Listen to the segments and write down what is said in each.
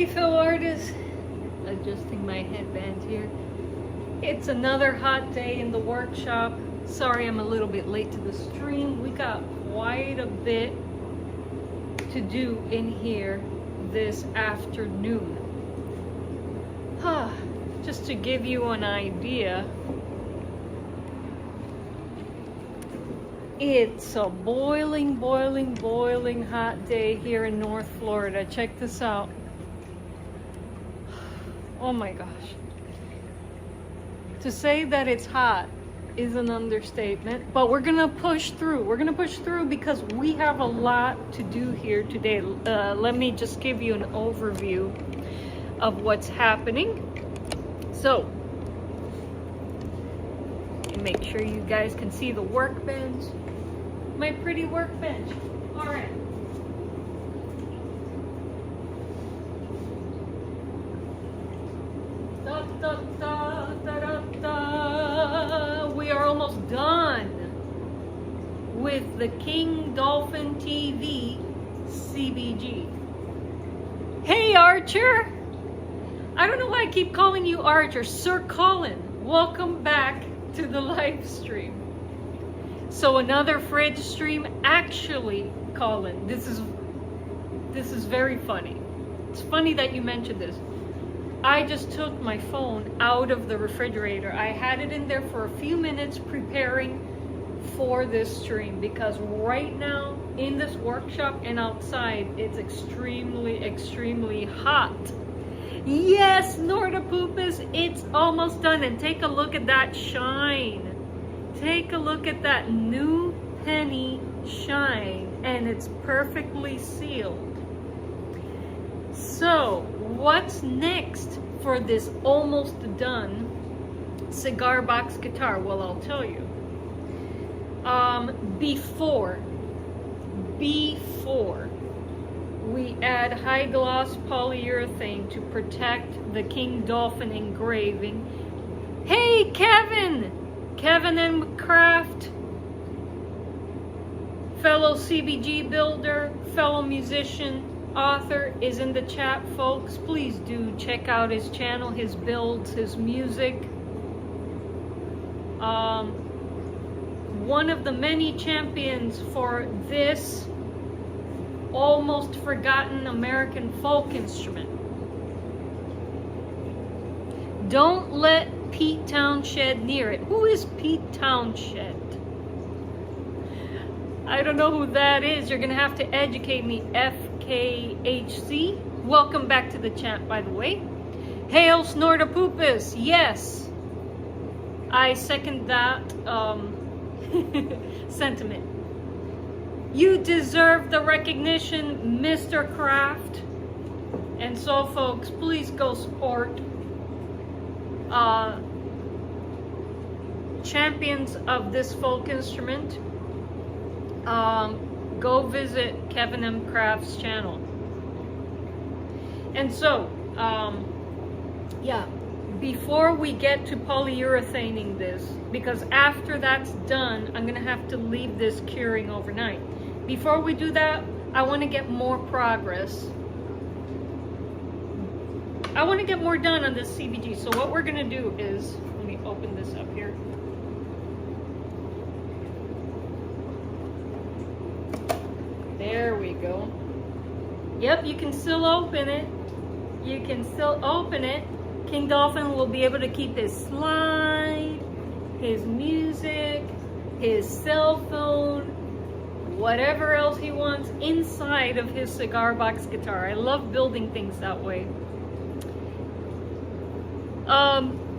Hey fellow artists, adjusting my headband here. It's another hot day in the workshop. Sorry I'm a little bit late to the stream. We got quite a bit to do in here this afternoon. Just to give you an idea, it's a boiling hot day here in North Florida. Check this out. Oh my gosh. To say that it's hot is an understatement, but we're gonna push through. We're gonna push through because we have a lot to do here today. Let me just give you an overview of what's happening. So, make sure you guys can see the workbench. My pretty workbench. All right. Da, da, da, da, da, da. We are almost done with the King Dolphin TV CBG. Hey Archer! I don't know why I keep calling you Archer. Sir Colin, welcome back to the live stream. So another fridge stream. Actually, Colin, this is very funny. It's funny that you mentioned this. I just took my phone out of the refrigerator. I had it in there for a few minutes preparing for this stream because right now in this workshop and outside it's extremely hot. Yes, Nordapupus, it's almost done, and take a look at that shine. Take a look at that new penny shine, and it's perfectly sealed. So, what's next for this almost done cigar box guitar? Well, I'll tell you. Before we add high gloss polyurethane to protect the King Dolphin engraving. Hey Kevin and Craft, fellow CBG builder, fellow musician, author is in the chat, folks. Please do check out his channel, his builds, his music. One of the many champions for this almost forgotten American folk instrument. Don't let Pete Townshend near it. Who is Pete Townshend? I don't know who that is. You're gonna have to educate me. FKHC. Welcome back to the chat, by the way. Hail Snortapupus. Yes, I second that sentiment. You deserve the recognition, Mr. Kraft. And so, folks, please go support champions of this folk instrument. Go visit Kevin M. Kraft's channel. And so, yeah, before we get to polyurethaning this, because after that's done, I'm gonna have to leave this curing overnight. Before we do that, I want to get more progress. I want to get more done on this CBG. So what we're going to do is, let me open this up here. There we go. Yep, you can still open it. You can still open it. King Dolphin will be able to keep his slide, his music, his cell phone, whatever else he wants inside of his cigar box guitar. I love building things that way.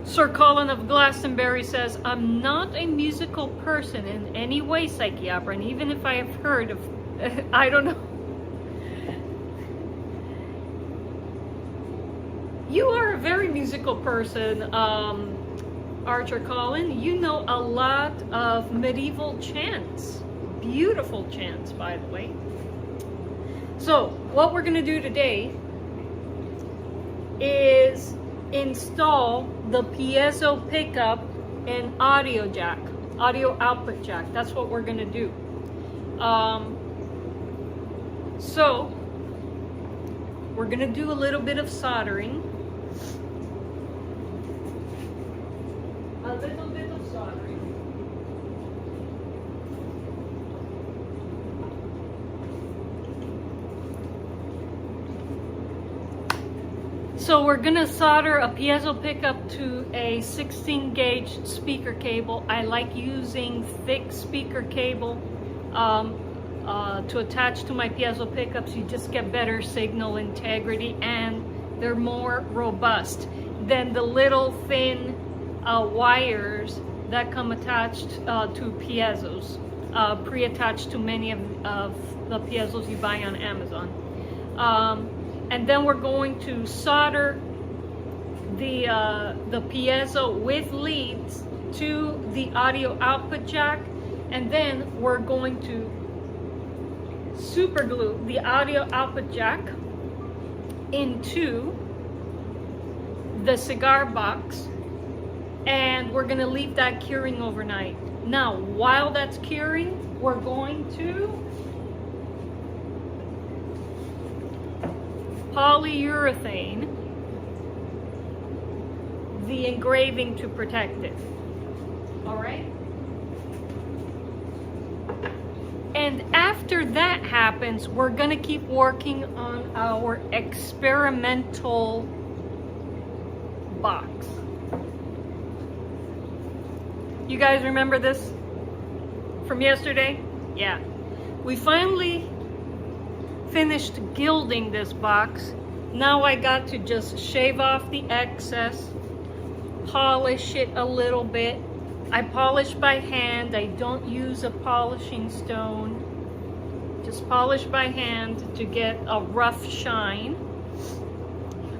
Sir Colin of Glastonbury says, I'm not a musical person in any way, Psychiabra, and even if I have heard of, I don't know. You are a very musical person, Archer Colin. You know a lot of medieval chants. Beautiful chants, by the way. So what we're going to do today is install the Piezo pickup and audio jack, audio output jack. That's what we're going to do. So we're gonna do a little bit of soldering. A little bit of soldering. So we're gonna solder a piezo pickup to a 16 gauge speaker cable. I like using thick speaker cable to attach to my piezo pickups. You just get better signal integrity and they're more robust than the little thin wires that come attached to piezos, pre-attached to many of the piezos you buy on Amazon. And then we're going to solder the piezo with leads to the audio output jack, and then we're going to super glue the audio output jack into the cigar box, and we're gonna leave that curing overnight. Now, while that's curing, we're going to polyurethane the engraving to protect it. All right? And after that happens, we're gonna keep working on our experimental box. You guys remember this from yesterday? Yeah. We finally finished gilding this box. Now I got to just shave off the excess, polish it a little bit. I polish by hand. I don't use a polishing stone. Just polish by hand to get a rough shine.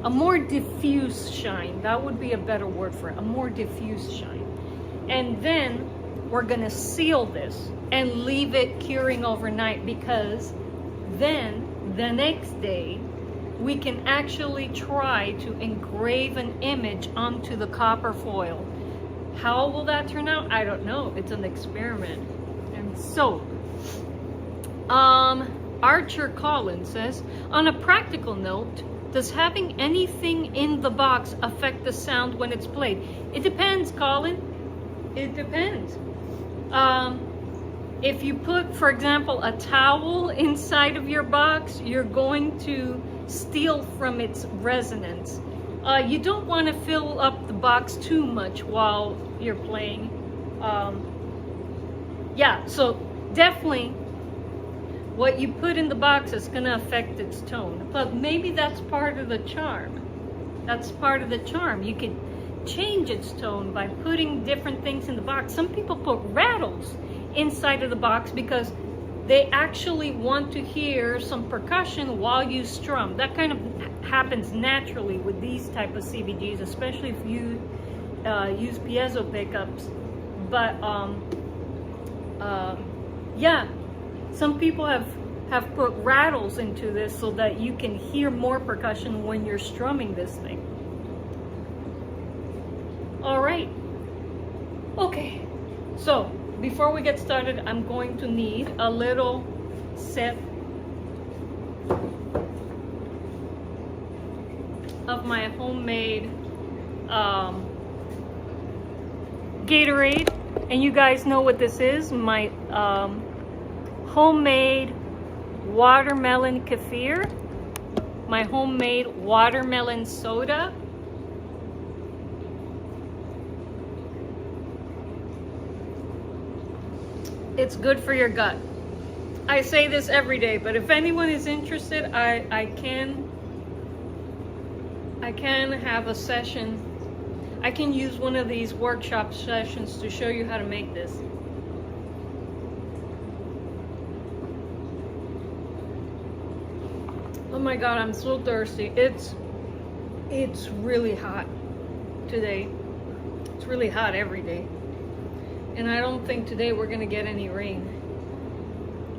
A more diffuse shine. That would be a better word for it. A more diffuse shine. And then we're gonna seal this and leave it curing overnight, because then the next day we can actually try to engrave an image onto the copper foil. How will that turn out? I don't know. It's an experiment. And so, Archer Collins says, on a practical note, does having anything in the box affect the sound when it's played? It depends, Colin. It depends. If you put, for example, a towel inside of your box, you're going to steal from its resonance. You don't want to fill up the box too much while you're playing. Yeah, so definitely what you put in the box is going to affect its tone. But maybe that's part of the charm. That's part of the charm. You can change its tone by putting different things in the box. Some people put rattles inside of the box because they actually want to hear some percussion while you strum. That kind of happens naturally with these type of CBGs, especially if you use piezo pickups. But yeah, some people have put rattles into this so that you can hear more percussion when you're strumming this thing. All right. Okay. So before we get started, I'm going to need a little sip of my homemade Gatorade. And you guys know what this is, my homemade watermelon kefir, my homemade watermelon soda. It's good for your gut. I say this every day, but if anyone is interested, I can have a session. I can use one of these workshop sessions to show you how to make this. Oh my God, I'm so thirsty. It's really hot today. It's really hot every day. And I don't think today we're gonna get any rain.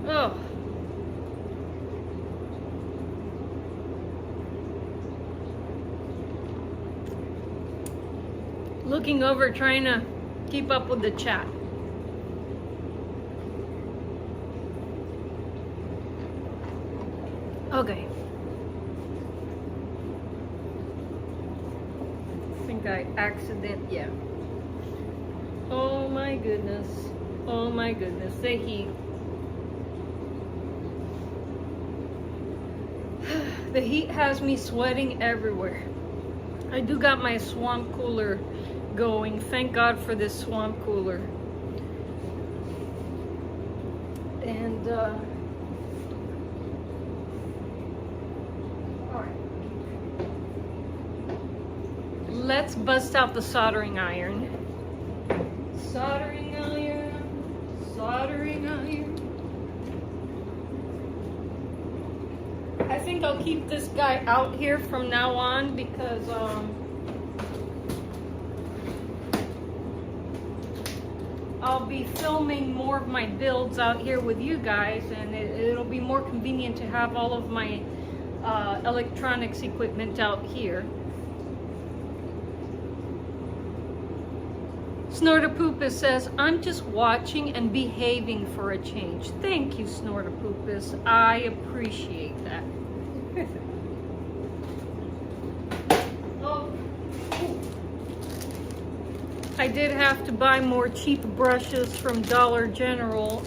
Oh. Looking over, trying to keep up with the chat. Okay. think I yeah. Oh my goodness. Oh my goodness. The heat. The heat has me sweating everywhere. I do got my swamp cooler going. Thank God for this swamp cooler. And let's bust out the soldering iron. Soldering iron, soldering iron. I think I'll keep this guy out here from now on because I'll be filming more of my builds out here with you guys, and it'll be more convenient to have all of my electronics equipment out here. Snortapoopus says, I'm just watching and behaving for a change. Thank you, Snortapoopus. I appreciate that. Oh. I did have to buy more cheap brushes from Dollar General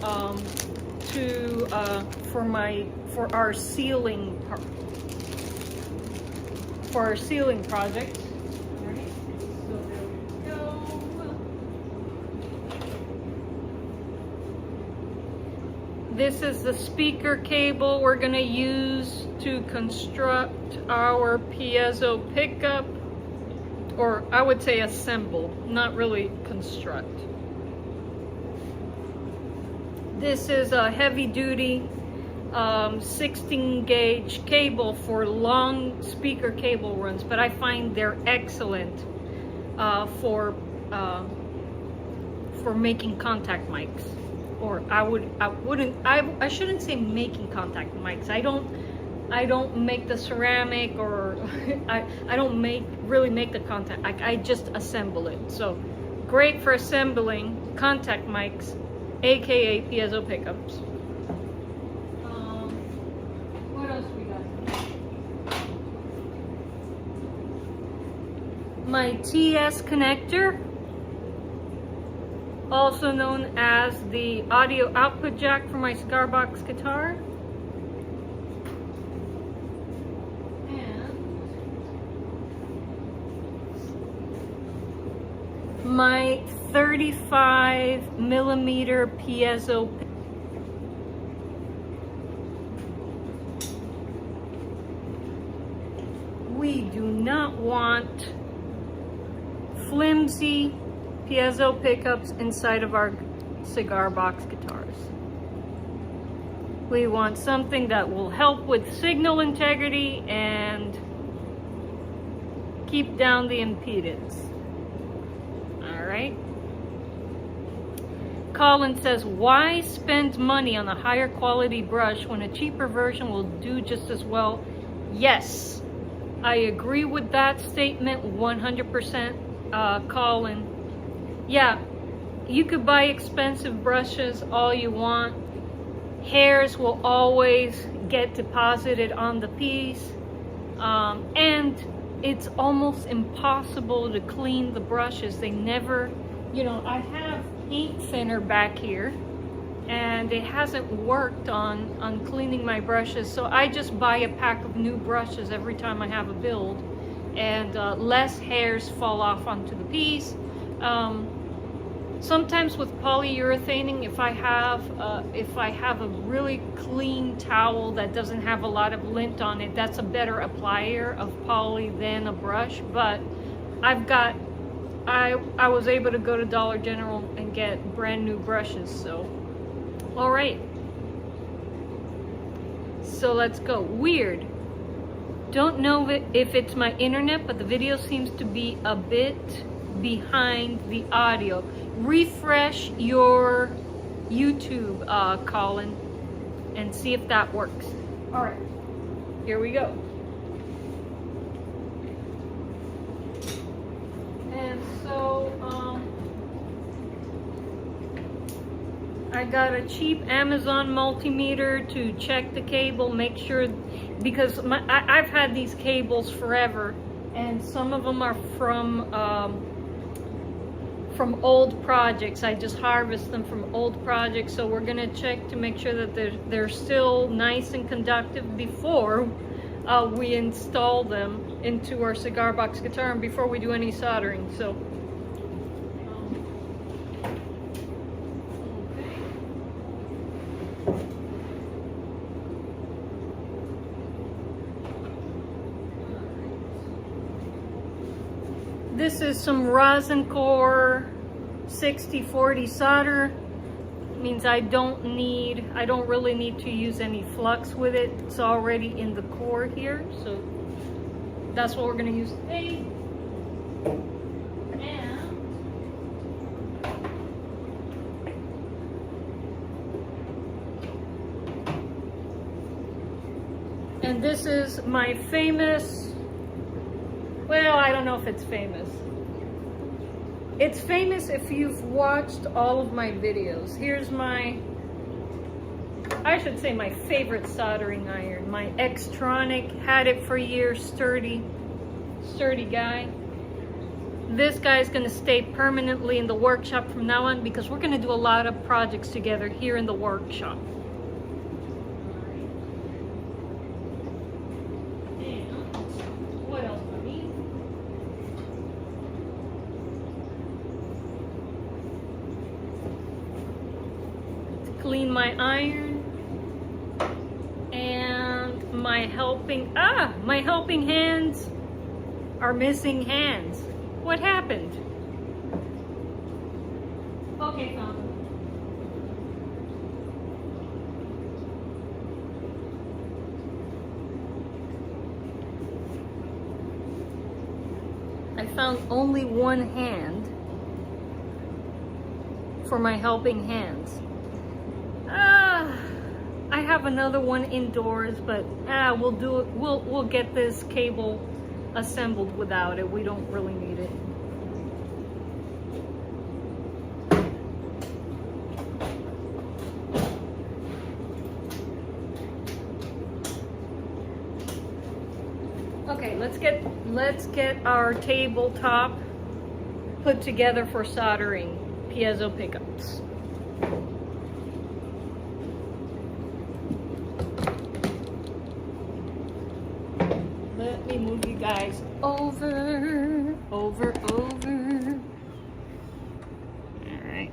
for our ceiling project. This is the speaker cable we're going to use to construct our piezo pickup, or I would say assemble, not really construct. This is a heavy duty 16 gauge cable for long speaker cable runs, but I find they're excellent for making contact mics. Or I shouldn't say making contact mics. I don't make the ceramic, or I don't really make the contact. I just assemble it. So great for assembling contact mics, aka piezo pickups. What else we got? My TS connector, also known as the audio output jack for my Cigar box guitar. And my 35mm piezo. We do not want flimsy piezo pickups inside of our Cigar box guitars. We want something that will help with signal integrity and keep down the impedance. All right. Colin says, why spend money on a higher quality brush when a cheaper version will do just as well? Yes, I agree with that statement 100%, Colin. Yeah, you could buy expensive brushes all you want. Hairs will always get deposited on the piece. And it's almost impossible to clean the brushes. They never, I have ink thinner back here, and it hasn't worked on cleaning my brushes. So I just buy a pack of new brushes every time I have a build, and less hairs fall off onto the piece. Sometimes with polyurethaning, if I have a really clean towel that doesn't have a lot of lint on it, that's a better applier of poly than a brush. But I was able to go to Dollar General and get brand new brushes. So, all right. So let's go. Weird. Don't know if it's my internet, but the video seems to be a bit behind the audio. Refresh your YouTube, Colin, and see if that works. All right, here we go. And so I got a cheap Amazon multimeter to check the cable, make sure, because I've had these cables forever, and some of them are from old projects. I just harvest them from old projects, so we're gonna check to make sure that they're still nice and conductive before we install them into our cigar box guitar and before we do any soldering. So this is some rosin core 60-40 solder. Means I don't really need to use any flux with it. It's already in the core here, so that's what we're going to use today. And this is my famous, well, I don't know if it's famous. It's famous if you've watched all of my videos. Here's my, I should say my favorite soldering iron. My Xtronic, had it for years, sturdy guy. This guy's gonna stay permanently in the workshop from now on because we're gonna do a lot of projects together here in the workshop. Clean my iron and my helping hands are missing hands. What happened? Okay, found them. I found only one hand for my helping hands. I have another one indoors, but we'll do it. We'll get this cable assembled without it. We don't really need it. Okay, let's get our tabletop put together for soldering piezo pickups. Let me move you guys over. All right.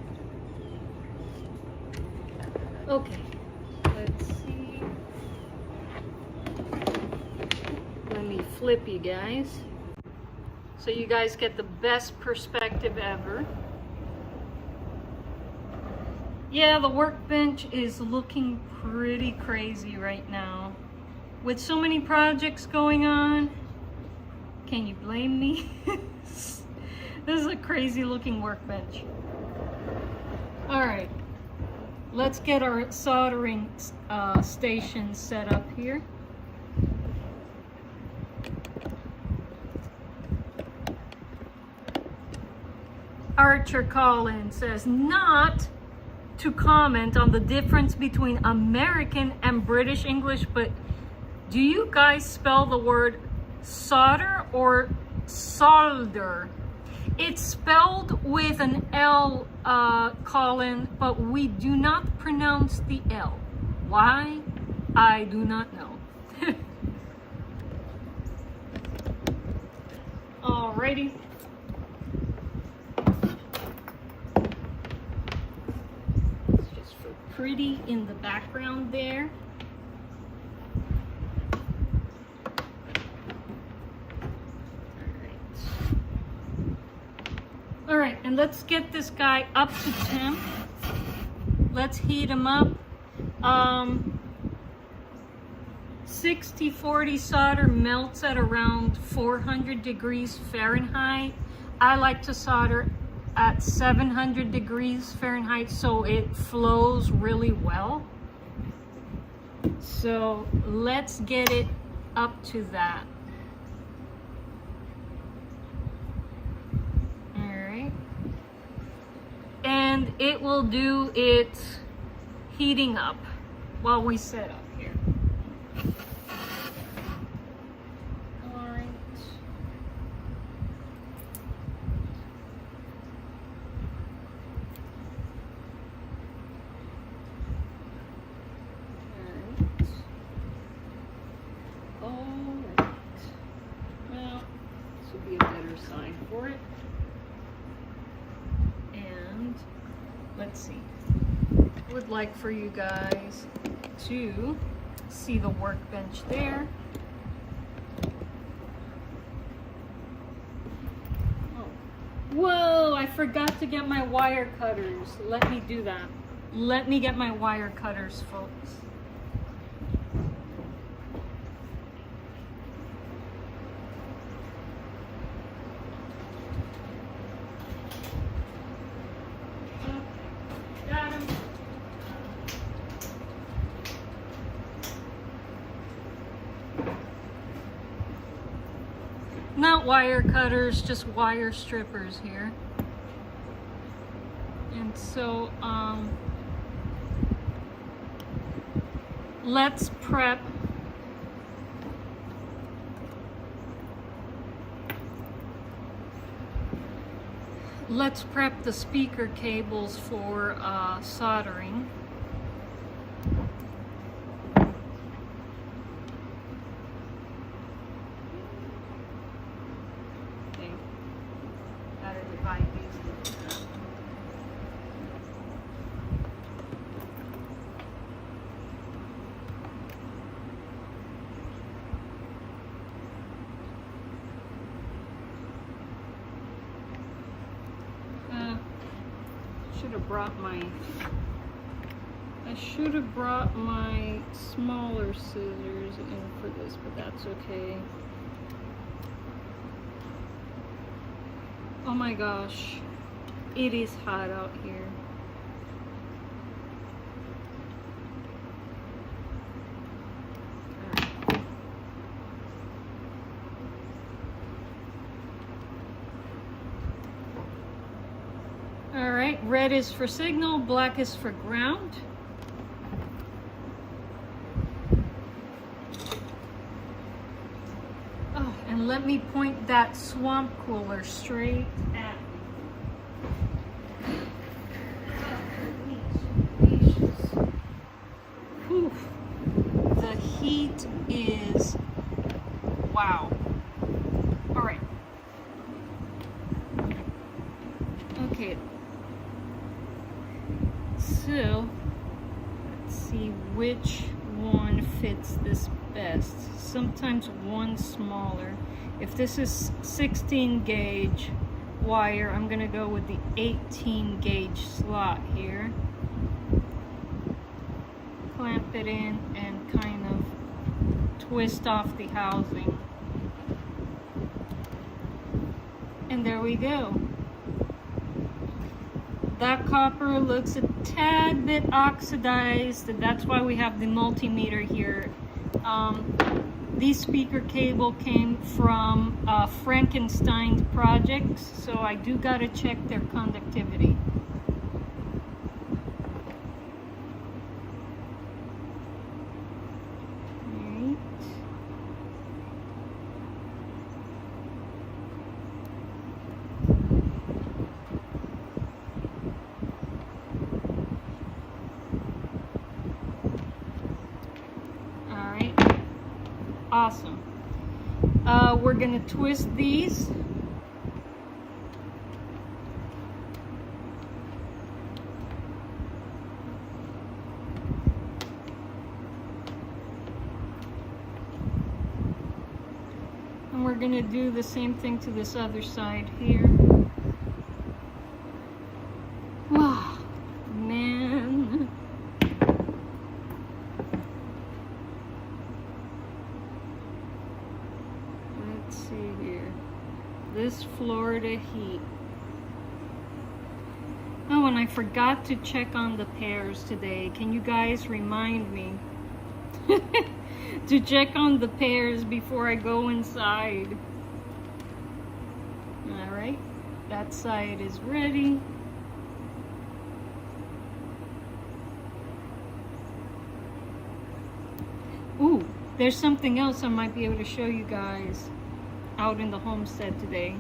Okay, let's see. Let me flip you guys so you guys get the best perspective ever. Yeah, the workbench is looking pretty crazy right now. With so many projects going on, can you blame me? This is a crazy looking workbench. All right, let's get our soldering station set up here. Archer Collins says not to comment on the difference between American and British English, but do you guys spell the word solder or solder? It's spelled with an L, Colin, but we do not pronounce the L. Why? I do not know. Alrighty. It's just for pretty in the background there. All right, and let's get this guy up to temp. Let's heat him up. 60-40 solder melts at around 400 degrees Fahrenheit. I like to solder at 700 degrees Fahrenheit so it flows really well. So let's get it up to that. And it will do its heating up while we set up here. All right. side for it. And let's see. I would like for you guys to see the workbench there. Oh. Whoa, I forgot to get my wire cutters. Let me do that. Let me get my wire cutters, folks. Got him. Not wire cutters, just wire strippers here. And so, let's prep the speaker cables for soldering. Okay, gotta divide these. I should have brought my smaller scissors in for this, but that's okay. Oh my gosh, it is hot out here. All right, red is for signal, black is for ground. Oh, and let me point that swamp cooler straight at me. Whew. The heat is, wow. All right. Okay. So, let's see which one fits this best. Sometimes one smaller. If this is 16 gauge wire, I'm gonna go with the 18 gauge slot here. Clamp it in and kind of twist off the housing. And there we go. That copper looks a tad bit oxidized. That's why we have the multimeter here. These speaker cable came from Frankenstein projects, so I do gotta check their conductivity. Awesome. We're gonna twist these. And we're gonna do the same thing to this other side here. Wow, man. This Florida heat. Oh, and I forgot to check on the pairs today. Can you guys remind me to check on the pairs before I go inside? All right, that side is ready. Ooh, there's something else I might be able to show you guys out in the homestead today.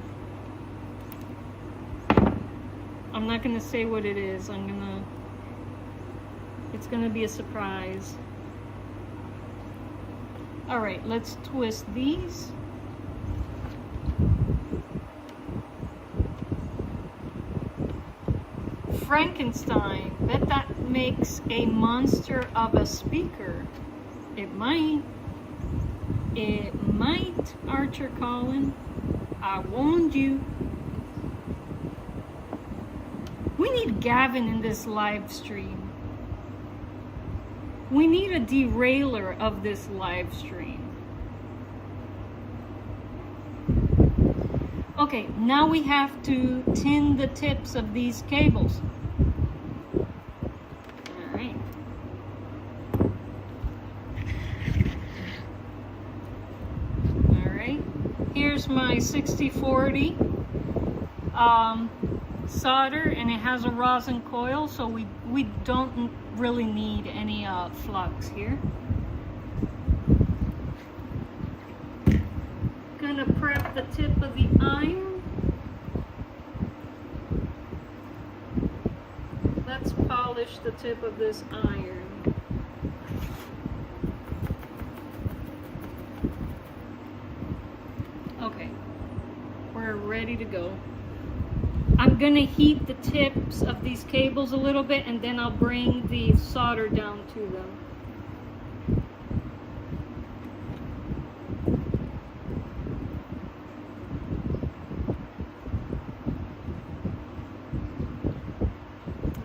I'm not gonna say what it is. It's gonna be a surprise. All right, let's twist these. Frankenstein. Bet that makes a monster of a speaker. It might. It might, Archer Colin. I warned you. We need Gavin in this live stream. We need a derailer of this live stream. Okay, now we have to tin the tips of these cables. Alright. Alright. Here's my 6040 solder, and it has a rosin coil, so we don't really need any flux here. Gonna prep the tip of the iron. Let's polish the tip of this iron. Okay, we're ready to go. I'm gonna heat the tips of these cables a little bit, and then I'll bring the solder down to them.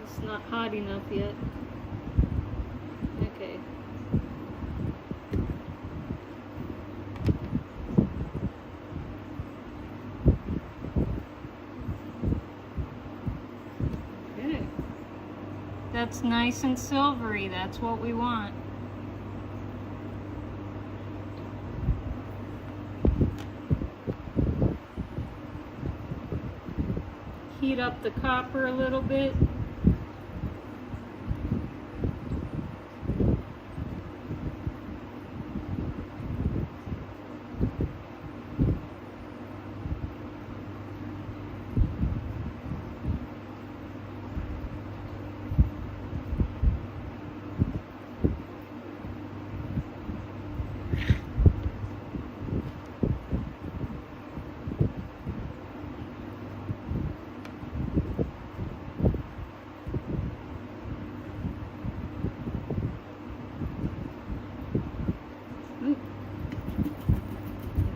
It's not hot enough yet. Okay. That's nice and silvery. That's what we want. Heat up the copper a little bit.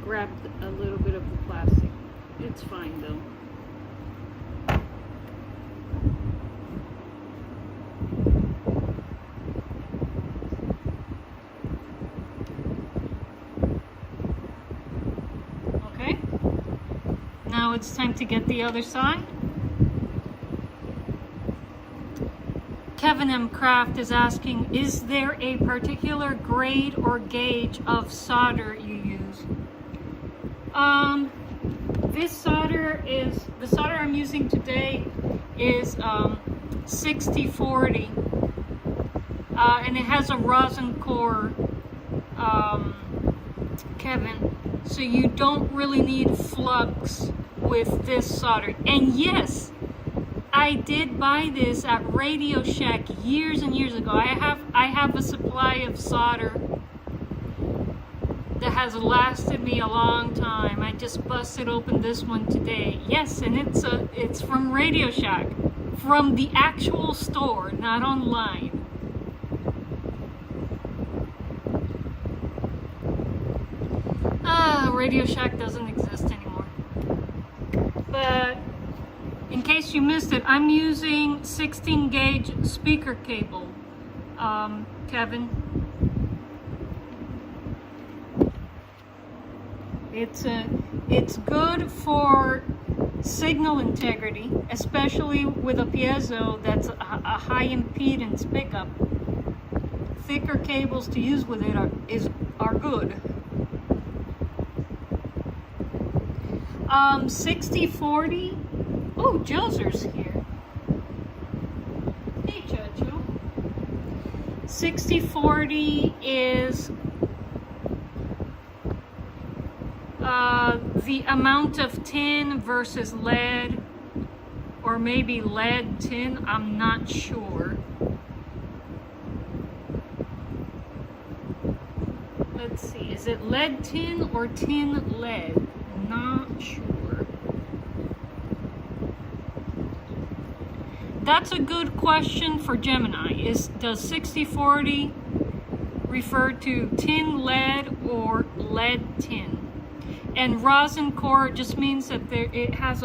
Grabbed a little bit of the plastic. It's fine though. Okay. Now it's time to get the other side. Kevin M. Craft is asking, is there a particular grade or gauge of solder you use? This solder is, the solder I'm using today is 6040, and it has a rosin core, Kevin, so you don't really need flux with this solder. And yes, I did buy this at Radio Shack years and years ago. I have a supply of solder that has lasted me a long time. I just busted open this one today. Yes, and it's from Radio Shack, from the actual store, not online. Radio Shack doesn't exist anymore. But in case you missed it, I'm using 16 gauge speaker cable, Kevin. It's good for signal integrity, especially with a piezo that's a high impedance pickup. Thicker cables to use with it are good. 6040. Oh, Joser's here. Hey, Jojo. 6040 is the amount of tin versus lead, or maybe lead tin, I'm not sure. Let's see, is it lead tin or tin lead? Not sure. that's a good question for Gemini. Does 60/40 refer to tin lead or lead tin? And rosin core just means that it has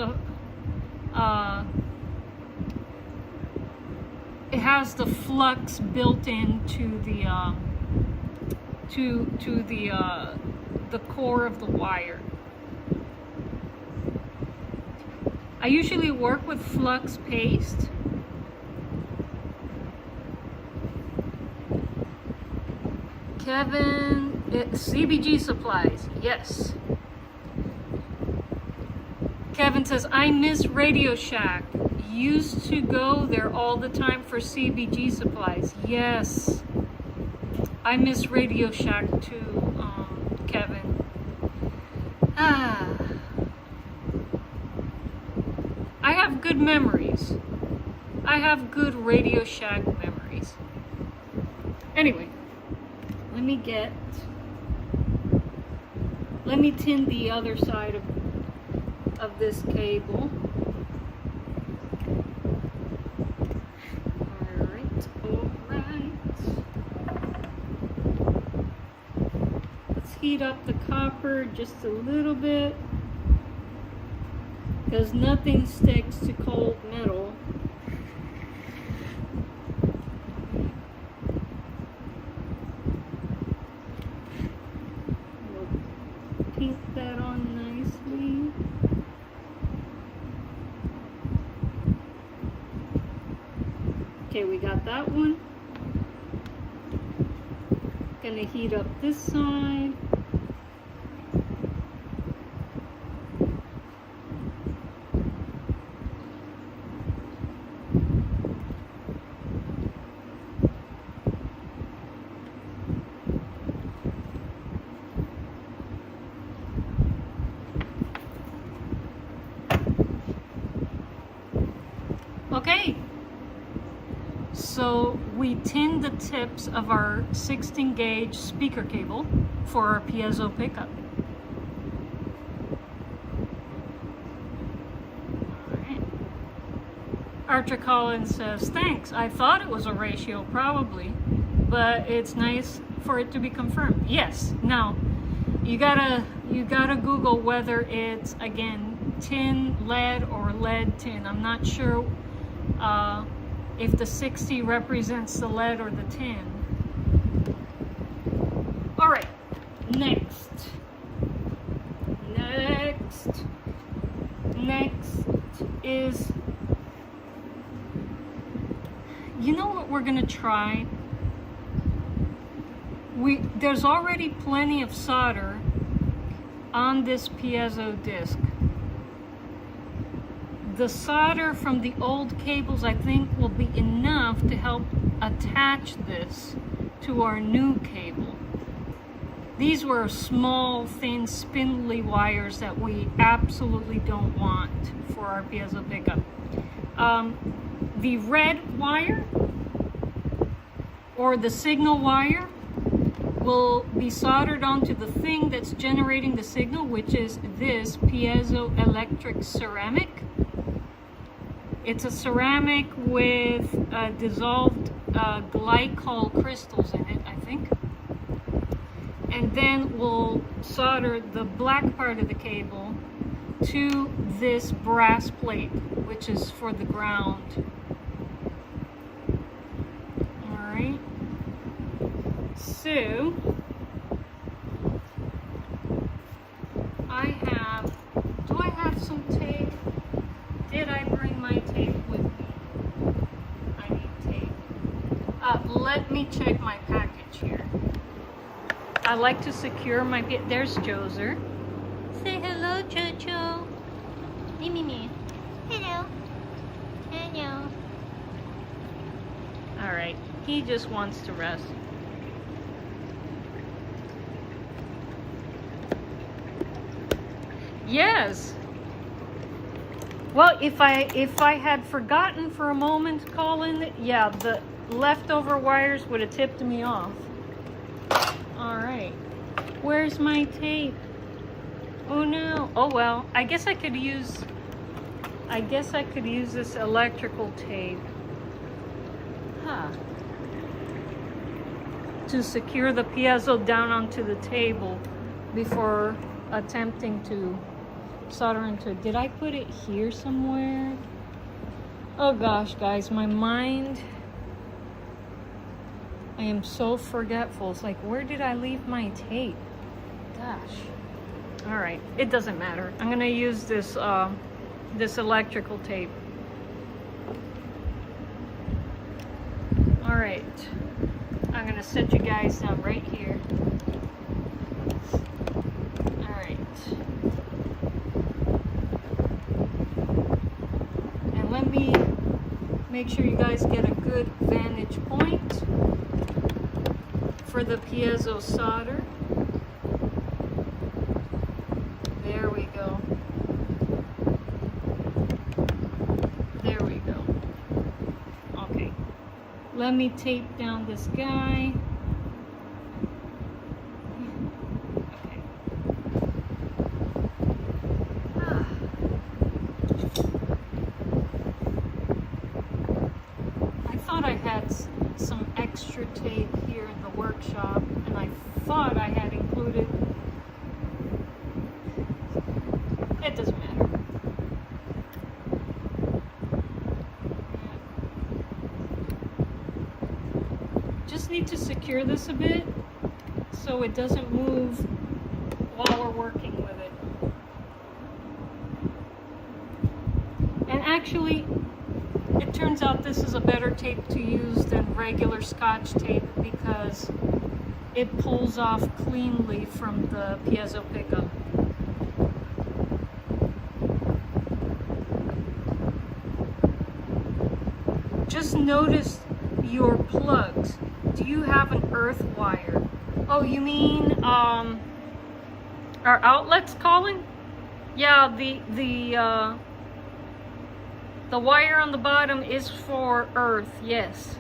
the flux built into the core of the wire. I usually work with flux paste. Kevin, CBG supplies, yes. Kevin says, I miss Radio Shack. Used to go there all the time for CBG supplies. Yes, I miss Radio Shack too, Kevin. I have good memories. I have good Radio Shack memories. Anyway, let me tin the other side of this cable. Heat up the copper just a little bit, because nothing sticks to cold metal. We'll paint that on nicely. Okay, we got that one. Gonna heat up this side. Okay, so we tinned the tips of our 16 gauge speaker cable for our piezo pickup. Alright. Archer Collins says, thanks, I thought it was a ratio probably, but it's nice for it to be confirmed. Yes, now you gotta Google whether it's, again, tin lead or lead tin. I'm not sure if the 60 represents the lead or the tin. All right, next is, you know what we're gonna try? There's already plenty of solder on this piezo disc. The solder from the old cables, I think, will be enough to help attach this to our new cable. These were small, thin, spindly wires that we absolutely don't want for our piezo pickup. The red wire, or the signal wire, will be soldered onto the thing that's generating the signal, which is this piezoelectric ceramic. It's a ceramic with dissolved glycol crystals in it, I think. And then we'll solder the black part of the cable to this brass plate, which is for the ground. Alright. So, do I have some tape? Did I bring my tape with me? I need tape. Let me check my package here. I like to secure my, there's Joser. Say hello, Jojo. Me. Hello. Hello. Alright, he just wants to rest. Yes. Well, if I had forgotten for a moment, Colin, yeah, the leftover wires would have tipped me off. All right. Where's my tape? Oh no. Oh well. I guess I could use this electrical tape. to secure the piezo down onto the table before attempting to solder into it. Did I put it here somewhere? Oh gosh, guys, my mind, I am so forgetful. It's like, where did I leave my tape? Gosh. All right, it doesn't matter. I'm gonna use this this electrical tape. All right, I'm gonna set you guys down right here. All right, and let me make sure you guys get a good vantage point for the piezo solder. There we go. There we go. Okay. Let me tape down this guy. Okay. I thought I had some extra tape here in the workshop, and I thought I had included. It doesn't matter. Just need to secure this a bit so it doesn't move while we're working with it. And actually, it turns out this is a better tape to use than regular Scotch tape because it pulls off cleanly from the piezo pickup. Just notice your plugs. Do you have an earth wire? Oh, you mean our outlets calling? Yeah, the wire on the bottom is for earth, yes.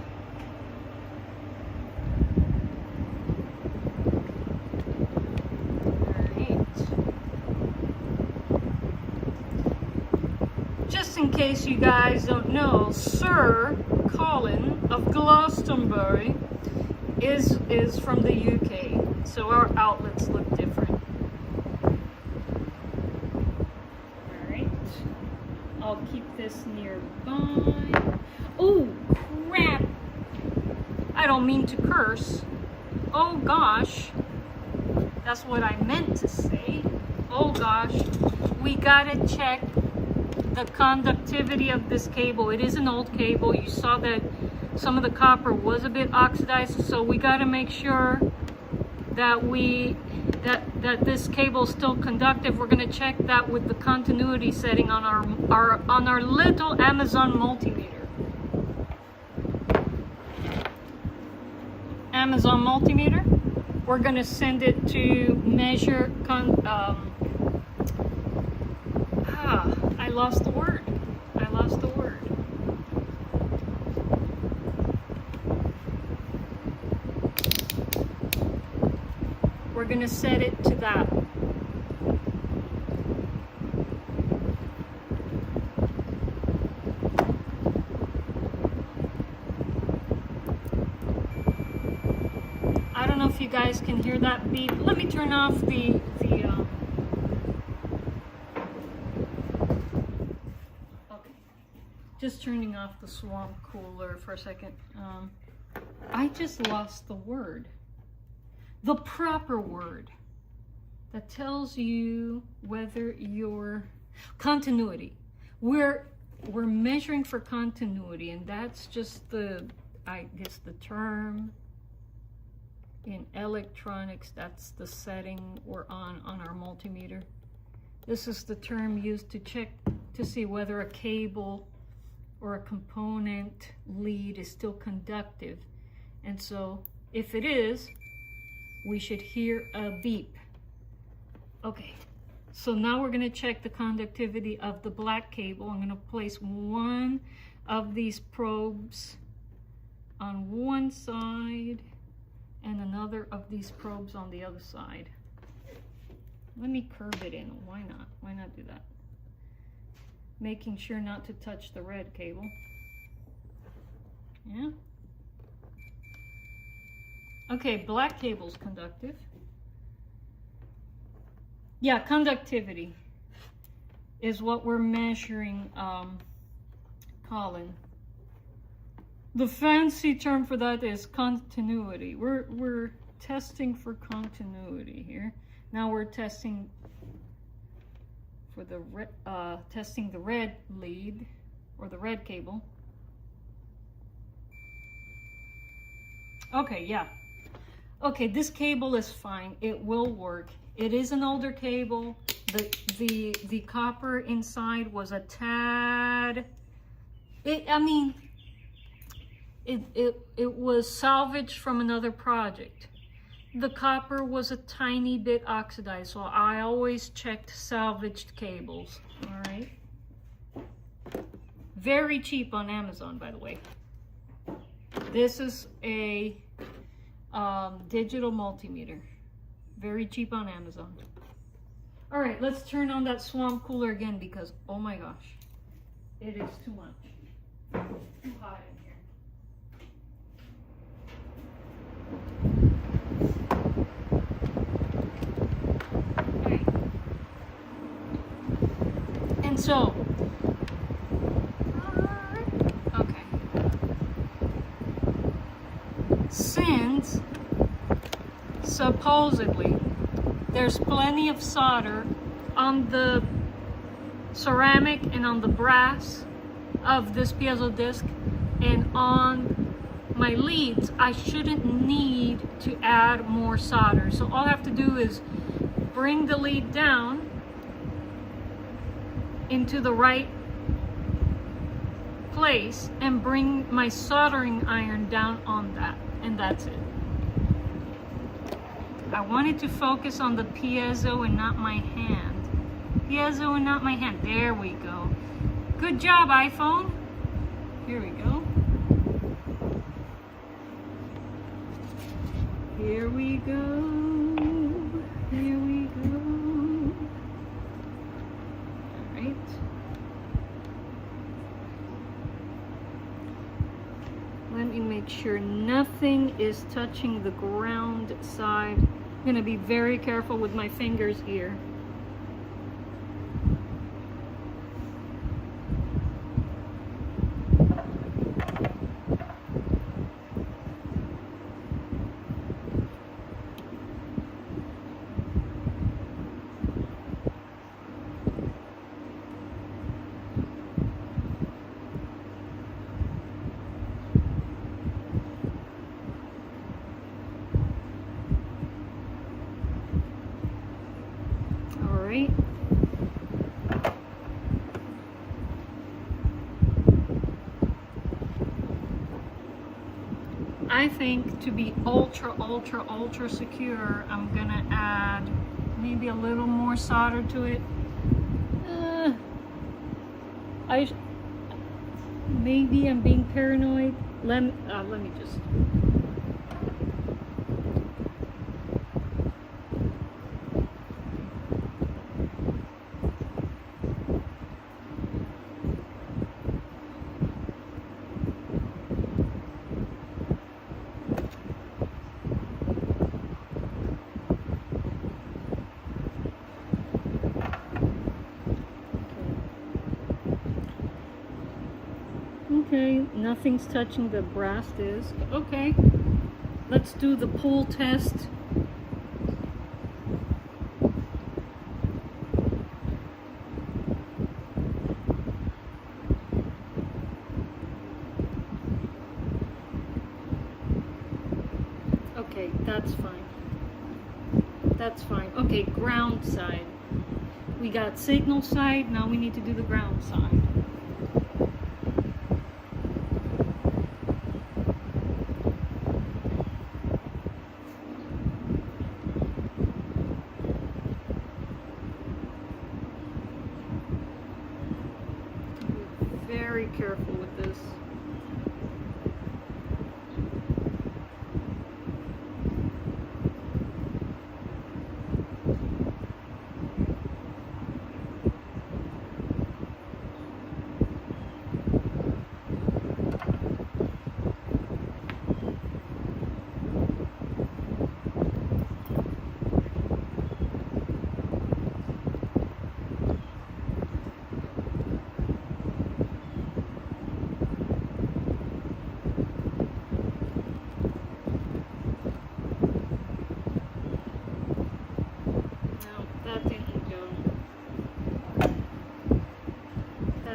Just in case you guys don't know, Sir Colin of Glastonbury is from the UK, so our outlets look different. Alright, I'll keep this nearby. Oh, crap! I don't mean to curse. Oh gosh, that's what I meant to say. Oh gosh, we gotta check the conductivity of this cable. It is an old cable. You saw that some of the copper was a bit oxidized, so we got to make sure that that this cable is still conductive. We're going to check that with the continuity setting on our little Amazon multimeter. Amazon multimeter. We're going to send it to measure I lost the word. I lost the word. We're going to set it to that. I don't know if you guys can hear that beep. Let me turn off the just turning off the swamp cooler for a second. I just lost the word. The proper word that tells you whether your continuity. We're measuring for continuity, and that's just I guess the term in electronics. That's the setting we're on our multimeter. This is the term used to check to see whether a cable or a component lead is still conductive. And so if it is, we should hear a beep. Okay, so now we're gonna check the conductivity of the black cable. I'm gonna place one of these probes on one side and another of these probes on the other side. Let me curve it in, why not? Why not do that? Making sure not to touch the red cable. Yeah, Okay, black cable's conductive. Yeah, conductivity is what we're measuring, Colin. The fancy term for that is continuity. We're testing for continuity here. Now we're testing for the testing the red lead or the red cable. Okay, yeah. Okay, this cable is fine. It will work. It is an older cable. The copper inside was a tad. It was salvaged from another project. The copper was a tiny bit oxidized, so I always checked salvaged cables. All right. Very cheap on Amazon, by the way. This is a digital multimeter. Very cheap on Amazon. All right, let's turn on that swamp cooler again because, oh my gosh, it is too much. Too hot in here. Okay. And so, okay. Since supposedly there's plenty of solder on the ceramic and on the brass of this piezo disc and on my leads, I shouldn't need to add more solder. So all I have to do is bring the lead down into the right place and bring my soldering iron down on that, and that's it. I wanted to focus on the piezo and not my hand. Piezo and not my hand. There we go. Good job, iPhone. Here we go. Here we go. Here we go. All right. Let me make sure nothing is touching the ground side. I'm going to be very careful with my fingers here. I think to be ultra secure, I'm gonna add maybe a little more solder to it. Maybe I'm being paranoid. Let me just. Okay, nothing's touching the brass disc. Okay, let's do the pull test. Okay, that's fine. That's fine. Okay, ground side. We got signal side, now we need to do the ground side. Very careful with this.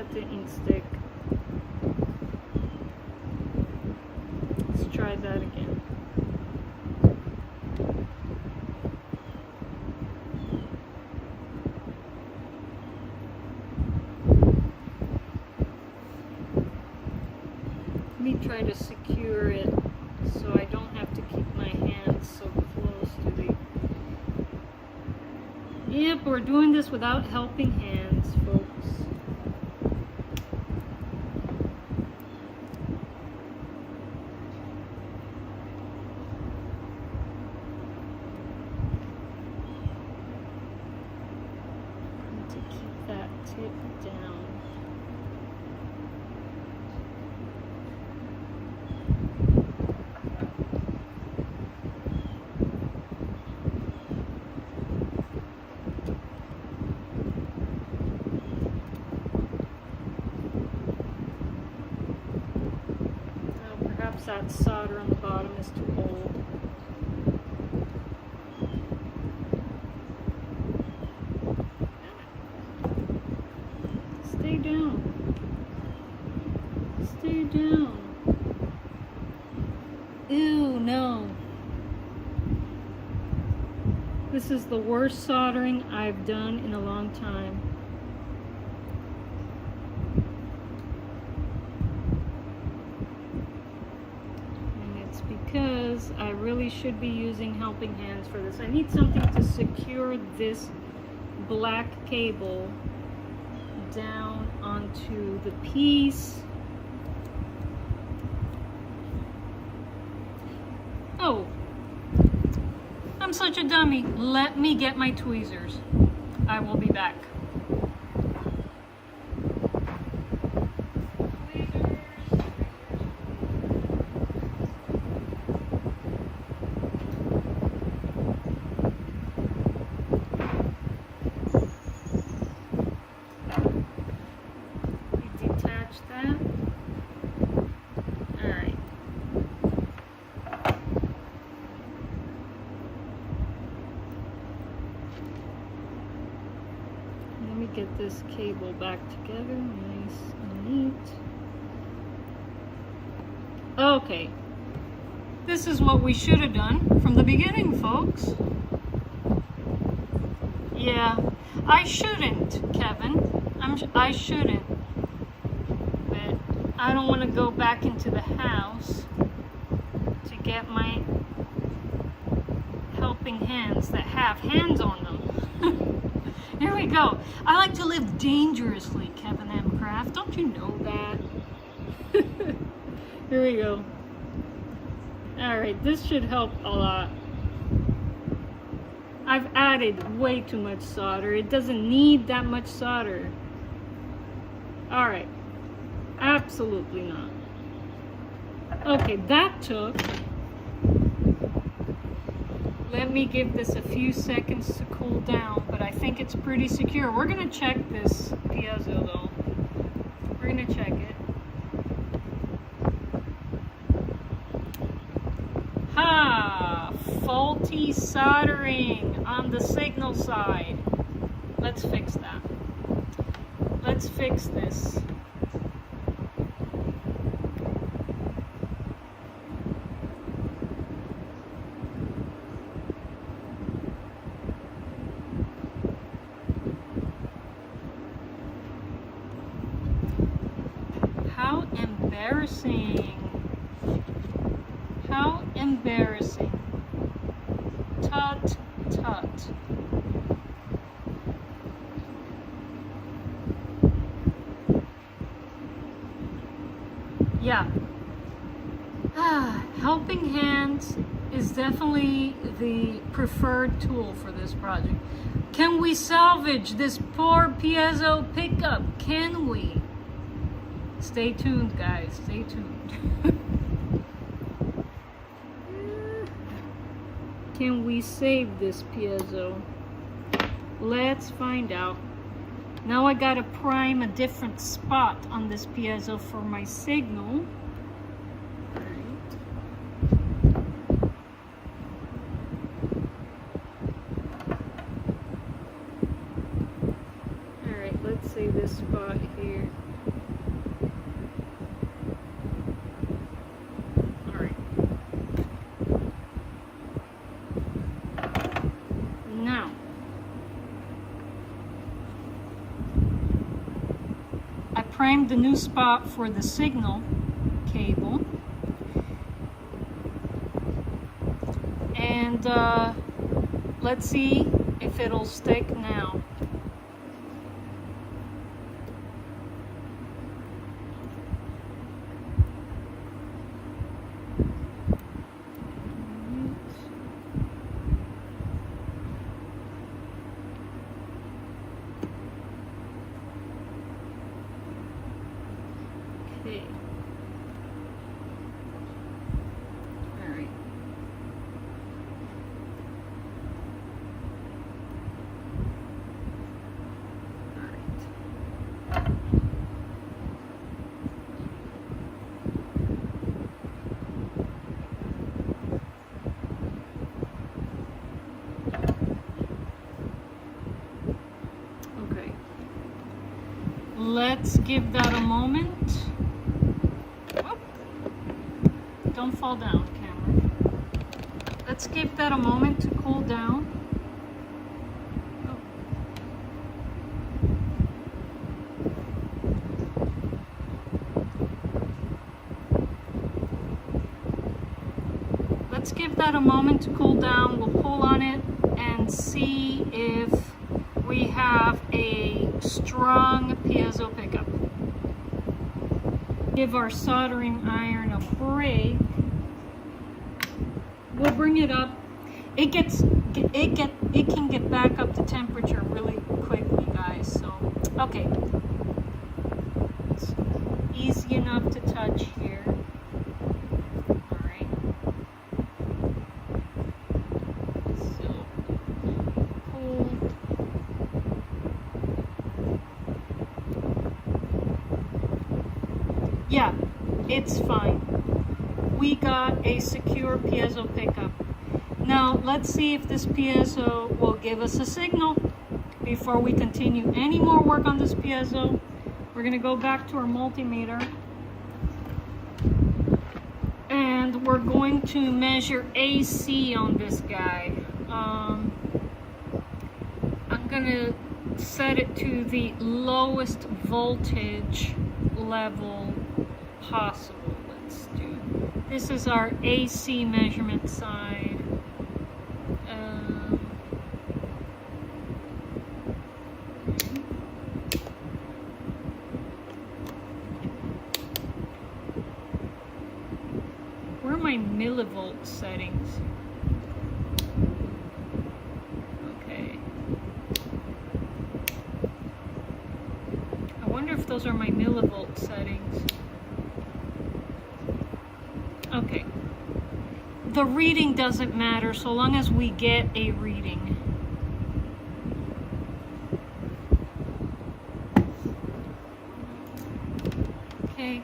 not the ink stick. Let's try that again. Let me try to secure it so I don't have to keep my hands so close to the... Yep, we're doing this without helping hands, folks. Need to keep that tip down. That solder on the bottom is too old. Stay down. Stay down. Ew, no. This is the worst soldering I've done in a long time. Because I really should be using helping hands for this. I need something to secure this black cable down onto the piece. Oh, I'm such a dummy. Let me get my tweezers. I will be back. Get this cable back together, nice and neat. Okay, this is what we should have done from the beginning, folks. Yeah, I shouldn't, Kevin. I shouldn't. But I don't want to go back into the house to get my helping hands that have hands on them. Here we go. I like to live dangerously, Kevin M. Craft. Don't you know that? Here we go. Alright, this should help a lot. I've added way too much solder. It doesn't need that much solder. Alright. Absolutely not. Okay, that took... Let me give this a few seconds to cool down, but I think it's pretty secure. We're going to check this piezo though. We're going to check it. Ha! Faulty soldering on the signal side. Let's fix that. Let's fix this. How embarrassing. How embarrassing. Tut, tut. Yeah. Helping hands is definitely the preferred tool for this project. Can we salvage this poor piezo pickup? Can we? Stay tuned, guys. Stay tuned. Can we save this piezo? Let's find out. Now I gotta prime a different spot on this piezo for my signal. Alright, let's say this spot here. primed the new spot for the signal cable. And let's see if it'll stick now. Okay. All right. Okay. Let's give that a moment. Oh, don't fall down, camera. Let's give that a moment to cool down. Oh. Let's give that a moment to cool down. We'll pull on it and see if we have a strong piezo pickup. Give our soldering iron a break. We'll bring it up. It can get back up to temperature really quickly, guys. So, okay. It's easy enough to touch here. All right. So, cool. Yeah, it's fine. We got a secure piezo pickup. Now let's see if this piezo will give us a signal. Before we continue any more work on this piezo, we're going to go back to our multimeter and we're going to measure AC on this guy. I'm going to set it to the lowest voltage level possible. Let's do. This is our AC measurement side. Where are my millivolt settings? Okay. I wonder if those are my millivolt settings. Okay. The reading doesn't matter so long as we get a reading. Okay.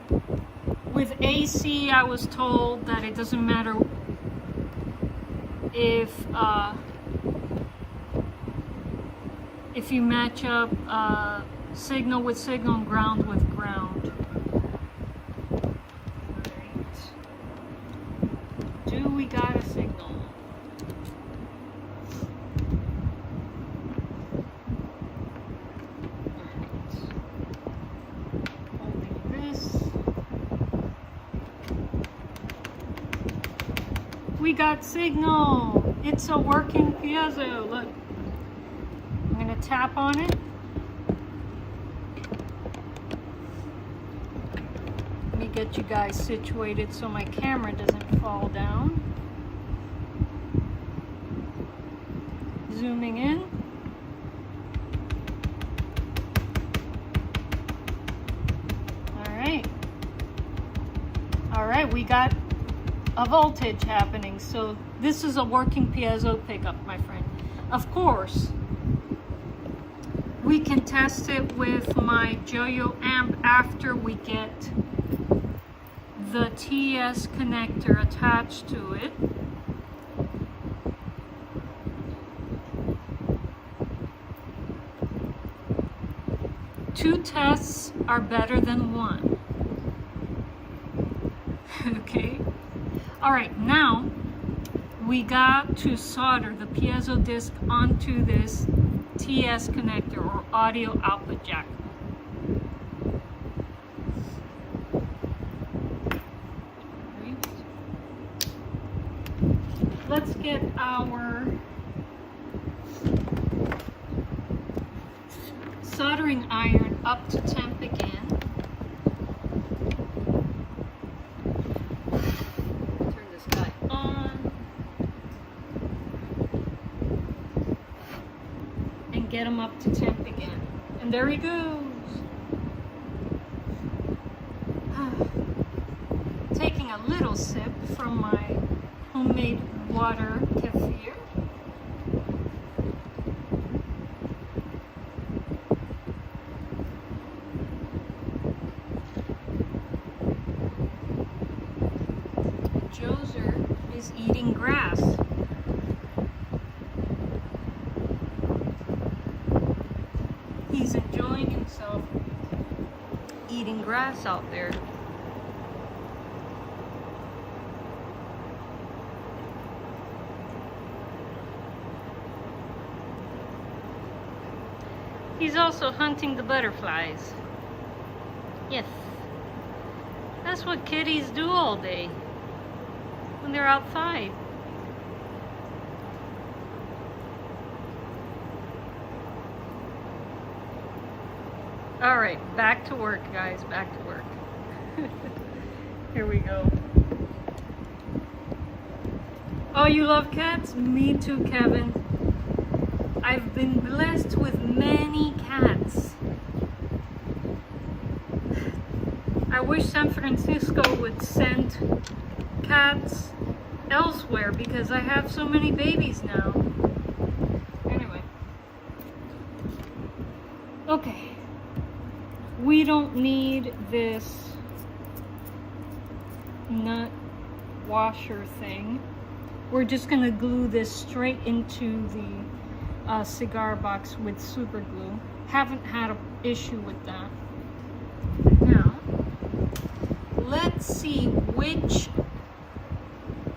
With AC, I was told that it doesn't matter if you match up signal with signal and ground with ground. Do we got a signal? Holding this. We got signal. It's a working piezo. Look. I'm going to tap on it. Let me get you guys situated so my camera doesn't fall down. Zooming in. All right, we got a voltage happening. So this is a working piezo pickup, my friend. Of course, we can test it with my Joyo amp after we get the TS connector attached to it. Two tests are better than one. Okay. All right, now we got to solder the piezo disc onto this TS connector or audio output jack. let's get our soldering iron up to temp again. Turn this guy on and get him up to temp again. And there he goes. Taking a little sip from my homemade water kefir. Joser is eating grass. He's enjoying himself eating grass out there. He's also hunting the butterflies. Yes. That's what kitties do all day when they're outside. All right, back to work, guys, back to work. Here we go. Oh, you love cats? Me too, Kevin. I've been blessed with many cats. I wish San Francisco would send cats elsewhere because I have so many babies now. Anyway. Okay. We don't need this nut washer thing. We're just gonna glue this straight into the cigar box with super glue. Haven't had an issue with that. Now, let's see which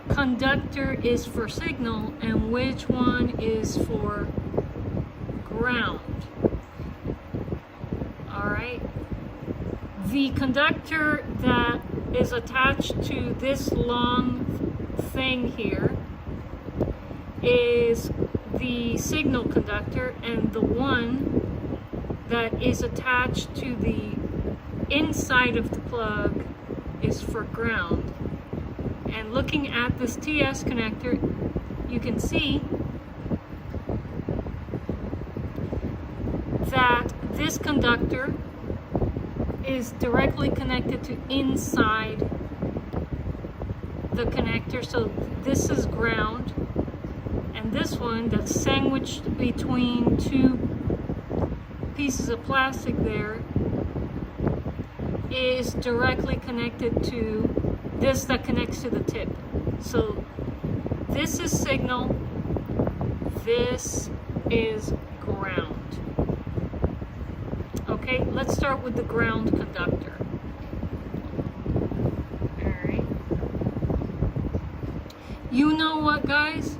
conductor is for signal and which one is for ground. Alright. The conductor that is attached to this long thing here is the signal conductor, and the one that is attached to the inside of the plug is for ground. And looking at this TS connector, you can see that this conductor is directly connected to inside the connector, so this is ground. And this one that's sandwiched between two pieces of plastic there is directly connected to this that connects to the tip. So this is signal, this is ground. Okay, let's start with the ground conductor. Alright. You know what, guys?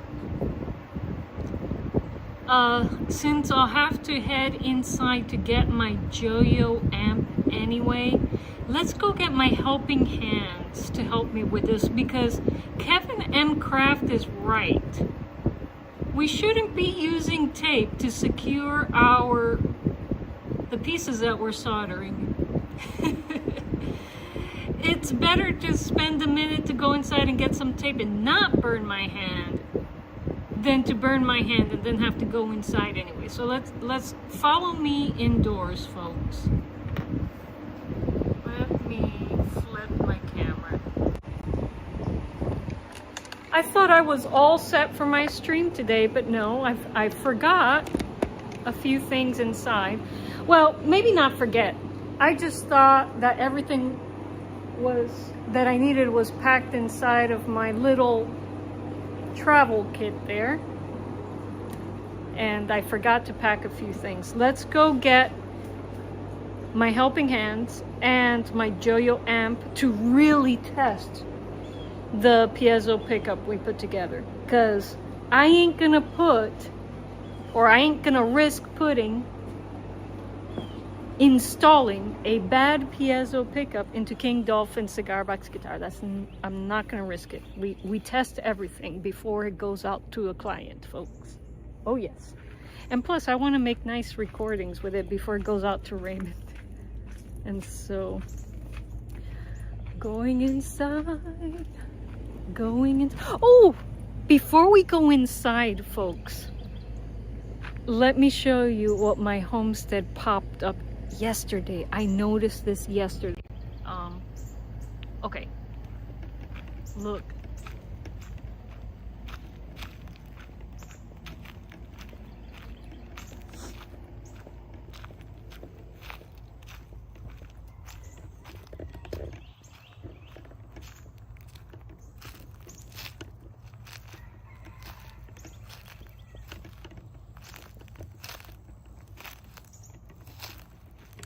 Since I'll have to head inside to get my Joyo amp anyway, let's go get my helping hands to help me with this, because Kevin M. Craft is right. We shouldn't be using tape to secure the pieces that we're soldering. It's better to spend a minute to go inside and get some tape and not burn my hand than to burn my hand and then have to go inside anyway. So let's follow me indoors, folks. Let me flip my camera. I thought I was all set for my stream today, but no, I forgot a few things inside. Well, maybe not forget. I just thought that everything that I needed was packed inside of my little travel kit there, and I forgot to pack a few things. Let's go get my helping hands and my Joyo amp to really test the piezo pickup we put together, because I ain't gonna risk putting installing a bad piezo pickup into King Dolphin cigar box guitar. I'm not gonna risk it. We test everything before it goes out to a client, folks. Oh yes. And plus I want to make nice recordings with it before it goes out to Raymond. And so going inside. Oh, before we go inside, folks, let me show you what my homestead popped up yesterday. I noticed this yesterday. Okay, look.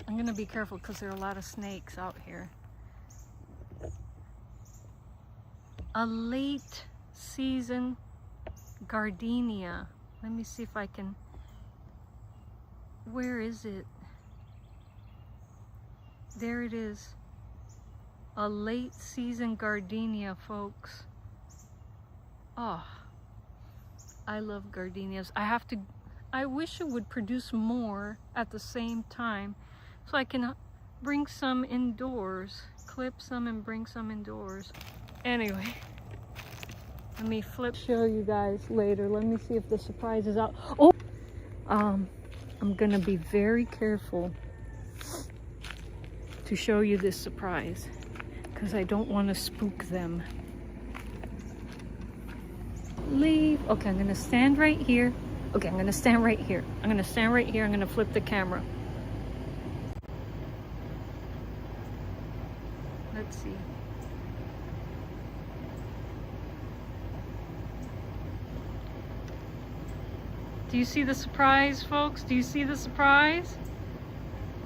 I'm gonna be careful because there are a lot of snakes out here. A late season gardenia. Let me see if I can, where is it? There it is. A late season gardenia, folks. Oh, I love gardenias. I wish it would produce more at the same time, so I can bring some indoors, clip some and bring some indoors. Anyway, let me show you guys later. Let me see if the surprise is out. Oh, I'm gonna be very careful to show you this surprise because I don't want to spook them. Leave. Okay, I'm gonna stand right here. Okay, I'm gonna stand right here. I'm gonna flip the camera. Let's see. Do you see the surprise, folks? Do you see the surprise?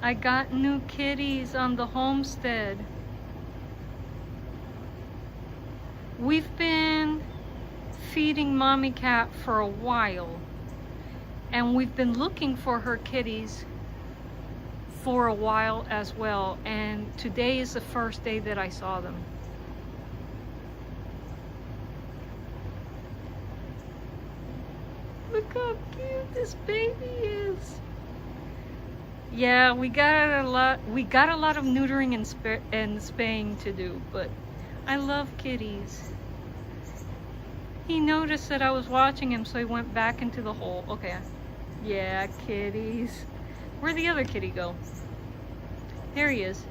I got new kitties on the homestead. We've been feeding mommy cat for a while, and we've been looking for her kitties for a while as well, and today is the first day that I saw them. Look how cute this baby is. Yeah, we got a lot of neutering and spaying to do, but I love kitties. He noticed that I was watching him, so he went back into the hole. Okay. Yeah, kitties. Where'd the other kitty go? There he is.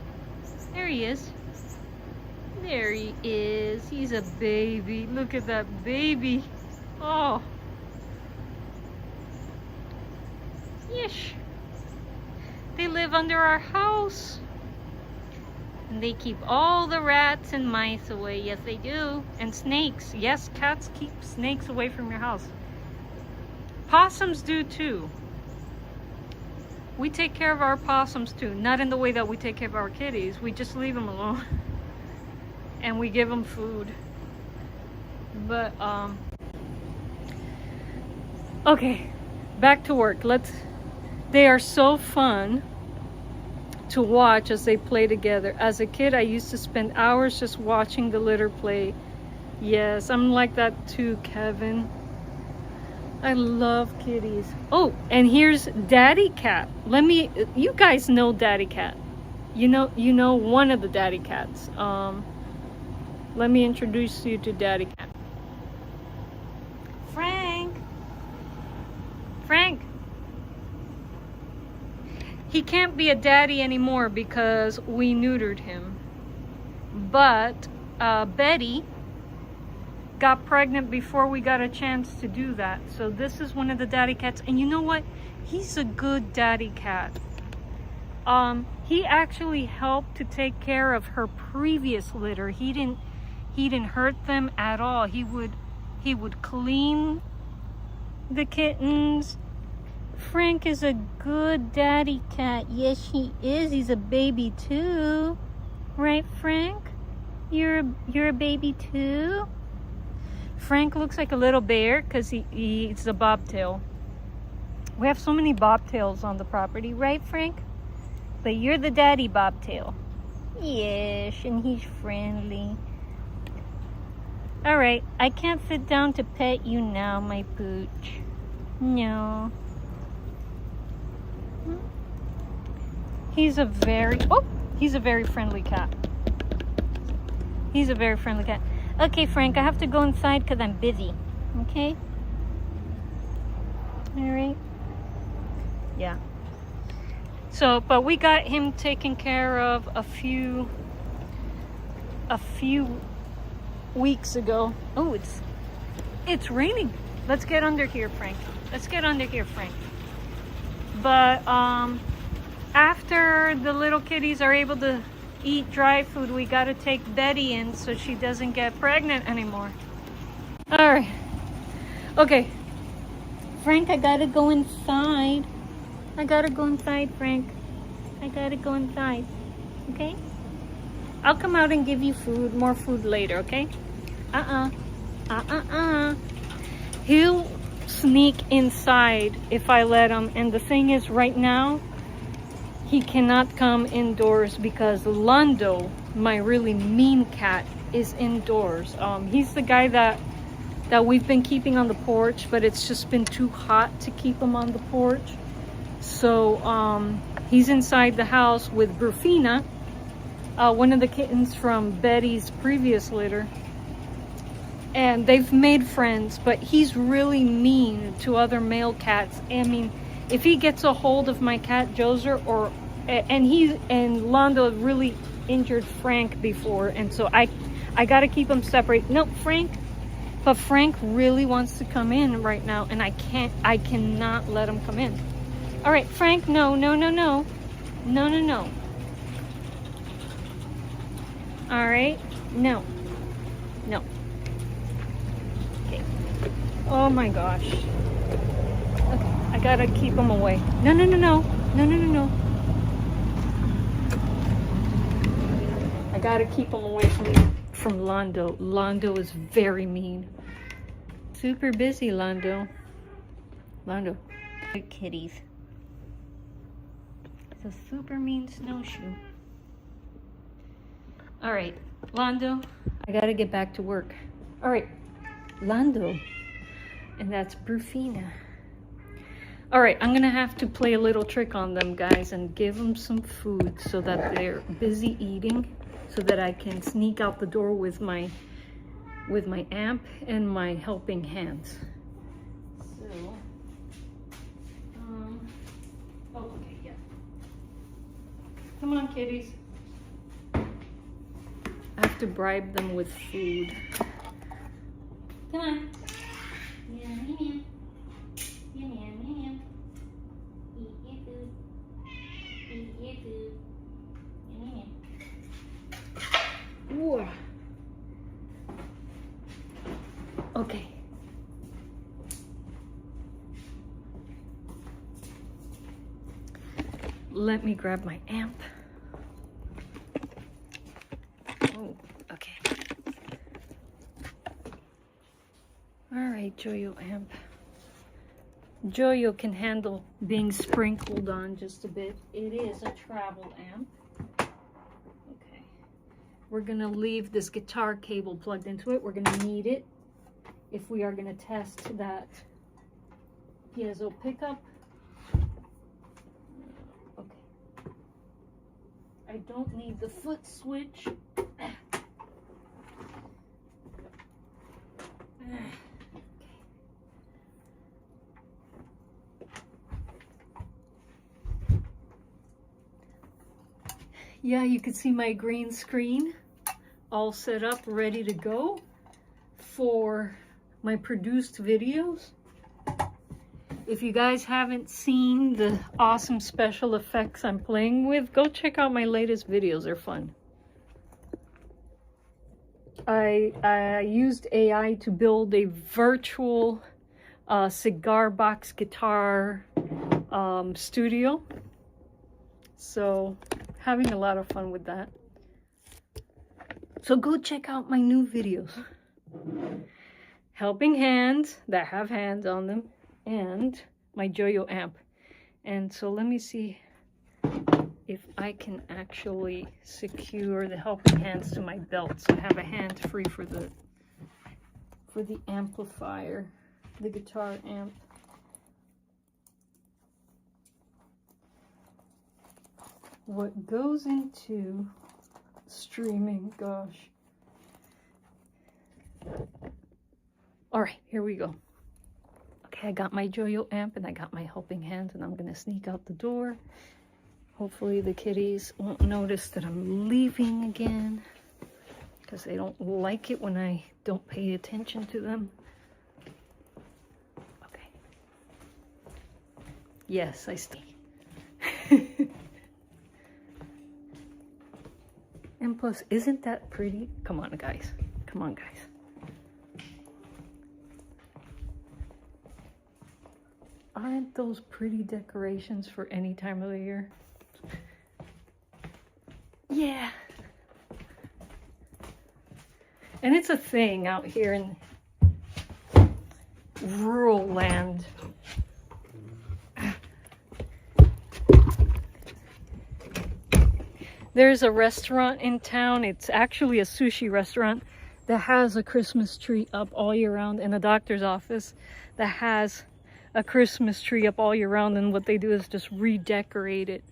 There he is. There he is. He's a baby. Look at that baby. Oh. Yeesh. They live under our house. And they keep all the rats and mice away. Yes, they do. And snakes. Yes, cats keep snakes away from your house. Possums do too. We take care of our possums too. Not in the way that we take care of our kitties. We just leave them alone. And we give them food. But, okay. Back to work. They are so fun to watch as they play together. As a kid, I used to spend hours just watching the litter play. Yes, I'm like that too, Kevin. I love kitties. Oh, and here's Daddy Cat. You guys know Daddy Cat. You know one of the Daddy Cats. Let me introduce you to Daddy Cat. Frank. He can't be a daddy anymore because we neutered him. But Betty got pregnant before we got a chance to do that. So this is one of the daddy cats. And you know what? He's a good daddy cat. He actually helped to take care of her previous litter. He didn't hurt them at all. He would clean the kittens. Frank is a good daddy cat. Yes, he is. He's a baby too. Right, Frank? You're a baby too? Frank looks like a little bear because he eats a bobtail. We have so many bobtails on the property, right, Frank? but you're the daddy bobtail. Yes, and he's friendly. All right, I can't sit down to pet you now, my pooch. No. He's a very friendly cat. He's a very friendly cat. Okay, Frank, I have to go inside because I'm busy. Okay? All right. Yeah. So, but we got him taken care of a few weeks ago. Oh, it's raining. Let's get under here, Frank. Let's get under here, Frank. But after the little kitties are able to eat dry food, we got to take Betty in so she doesn't get pregnant anymore. All right. Okay. Frank, I got to go inside. I got to go inside, Frank. I got to go inside. Okay? I'll come out and give you food, more food later, okay? He'll sneak inside if I let him. And the thing is, right now, he cannot come indoors because Londo, my really mean cat, is indoors. He's the guy that we've been keeping on the porch, but it's just been too hot to keep him on the porch. So he's inside the house with Rufina, one of the kittens from Betty's previous litter. And they've made friends, but he's really mean to other male cats. I mean, if he gets a hold of my cat Joser, and Londo really injured Frank before, and so I got to keep them separate. No, Frank, but Frank really wants to come in right now, and I cannot let him come in. All right, Frank, no. All right, no. Okay. Oh my gosh. Okay, I gotta keep him away. No. I gotta keep him away from Londo. Londo is very mean. Super busy, Londo. Good kitties. It's a super mean snowshoe. All right, Londo, I gotta get back to work. All right, Londo, and that's Rufina. All right, I'm gonna have to play a little trick on them, guys, and give them some food so that they're busy eating, so that I can sneak out the door with my amp and my helping hands. So, oh, okay, yeah. Come on, kitties. I have to bribe them with food. Come on. Yum. Eat your food. Eat your food. Whoa. Okay. Let me grab my amp. Oh, okay. All right, Joyo amp. Joyo can handle being sprinkled on just a bit. It is a travel amp. Okay. We're gonna leave this guitar cable plugged into it. We're gonna need it if we are gonna test that piezo pickup. Okay. I don't need the foot switch. Yeah, you can see my green screen all set up, ready to go for my produced videos. If you guys haven't seen the awesome special effects I'm playing with, go check out my latest videos. They're fun. I used AI to build a virtual cigar box guitar studio. So having a lot of fun with that. So go check out my new videos. Helping hands that have hands on them, and my Joyo amp. And so let me see. if I can actually secure the helping hands to my belt so I have a hand free for the amplifier, the guitar amp. What goes into streaming, gosh. All right, here we go. Okay, I got my Joyo amp and I got my helping hands, and I'm gonna sneak out the door. Hopefully the kitties won't notice that I'm leaving again, because they don't like it when I don't pay attention to them. Okay. Yes, I stay. And plus, isn't that pretty? Come on, guys. Come on, guys. Aren't those pretty decorations for any time of the year? Yeah. And it's a thing out here in rural land. There's a restaurant in town. It's actually a sushi restaurant that has a Christmas tree up all year round, and a doctor's office that has a Christmas tree up all year round, and what they do is just redecorate it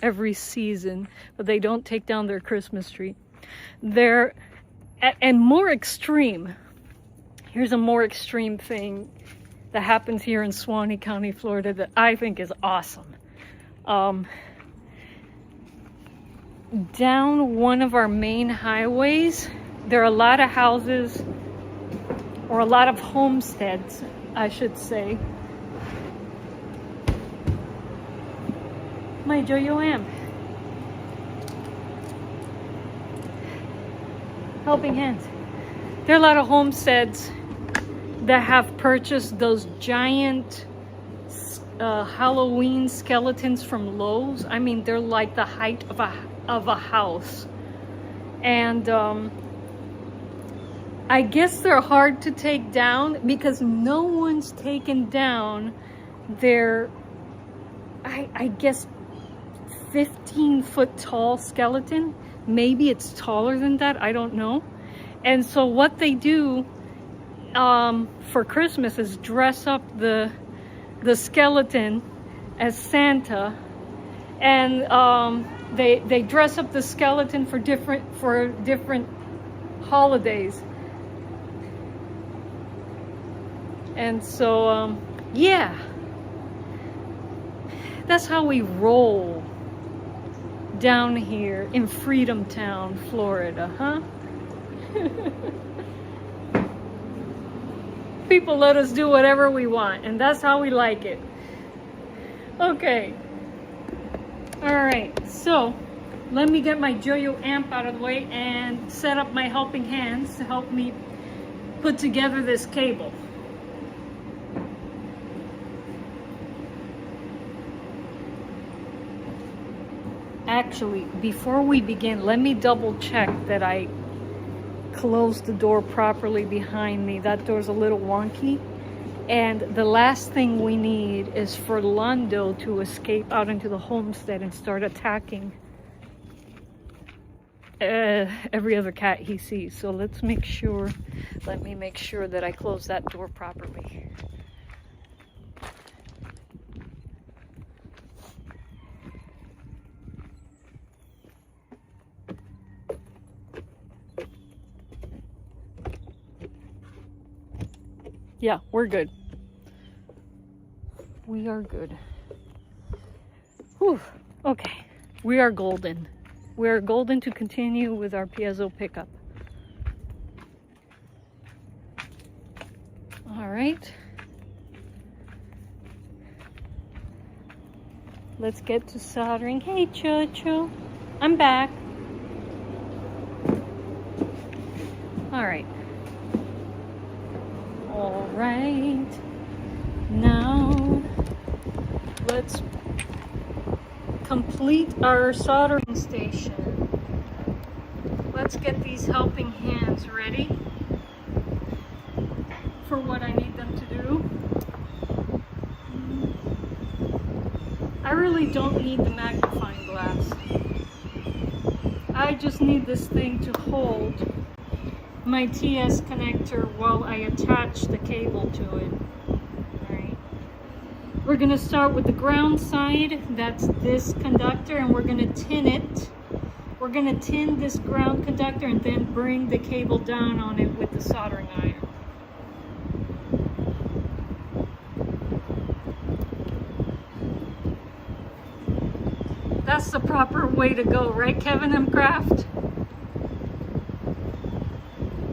every season, but they don't take down their Christmas tree. They're and more extreme. Here's a more extreme thing that happens here in Suwannee County, Florida, that I think is awesome. Down one of our main highways, there are a lot of houses, or a lot of homesteads, I should say. My Joyo amp. Helping hands. There are a lot of homesteads that have purchased those giant Halloween skeletons from Lowe's. I mean, they're like the height of a house. And I guess they're hard to take down because no one's taken down their, I guess, 15-foot tall skeleton. Maybe it's taller than that, I don't know. And so what they do for Christmas is dress up the skeleton as Santa, and they dress up the skeleton for different holidays. And so yeah, that's how we roll down here in Freedom Town, Florida, huh? People let us do whatever we want, and that's how we like it. Okay. All right, so let me get my Joyo amp out of the way and set up my helping hands to help me put together this cable. Actually, before we begin, let me double check that I closed the door properly behind me. That door's a little wonky. And the last thing we need is for Londo to escape out into the homestead and start attacking every other cat he sees. So let me make sure that I close that door properly. Yeah, we're good. We are good. Whew. Okay, we are golden. We are golden to continue with our Piezo pickup. All right. Let's get to soldering. Hey, Chocho. I'm back. All right. All right, now let's complete our soldering station. Let's get these helping hands ready for what I need them to do. I really don't need the magnifying glass. I just need this thing to hold my TS connector while I attach the cable to it. Alright. We're going to start with the ground side. That's this conductor, and we're going to tin it. We're going to tin this ground conductor and then bring the cable down on it with the soldering iron. That's the proper way to go, right, Kevin M. Craft?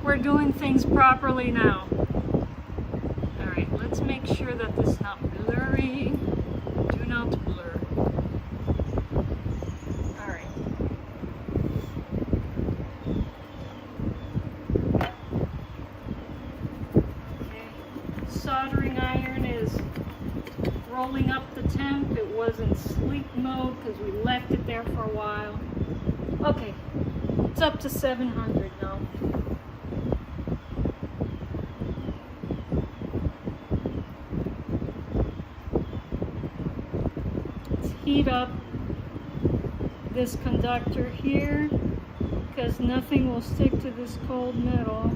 We're doing things properly now. Alright, let's make sure that this is not blurry. Do not blur. Alright. Okay. Soldering iron is rolling up the temp. It was in sleep mode because we left it there for a while. Okay, it's up to 700 now. Let's heat up this conductor here because nothing will stick to this cold metal.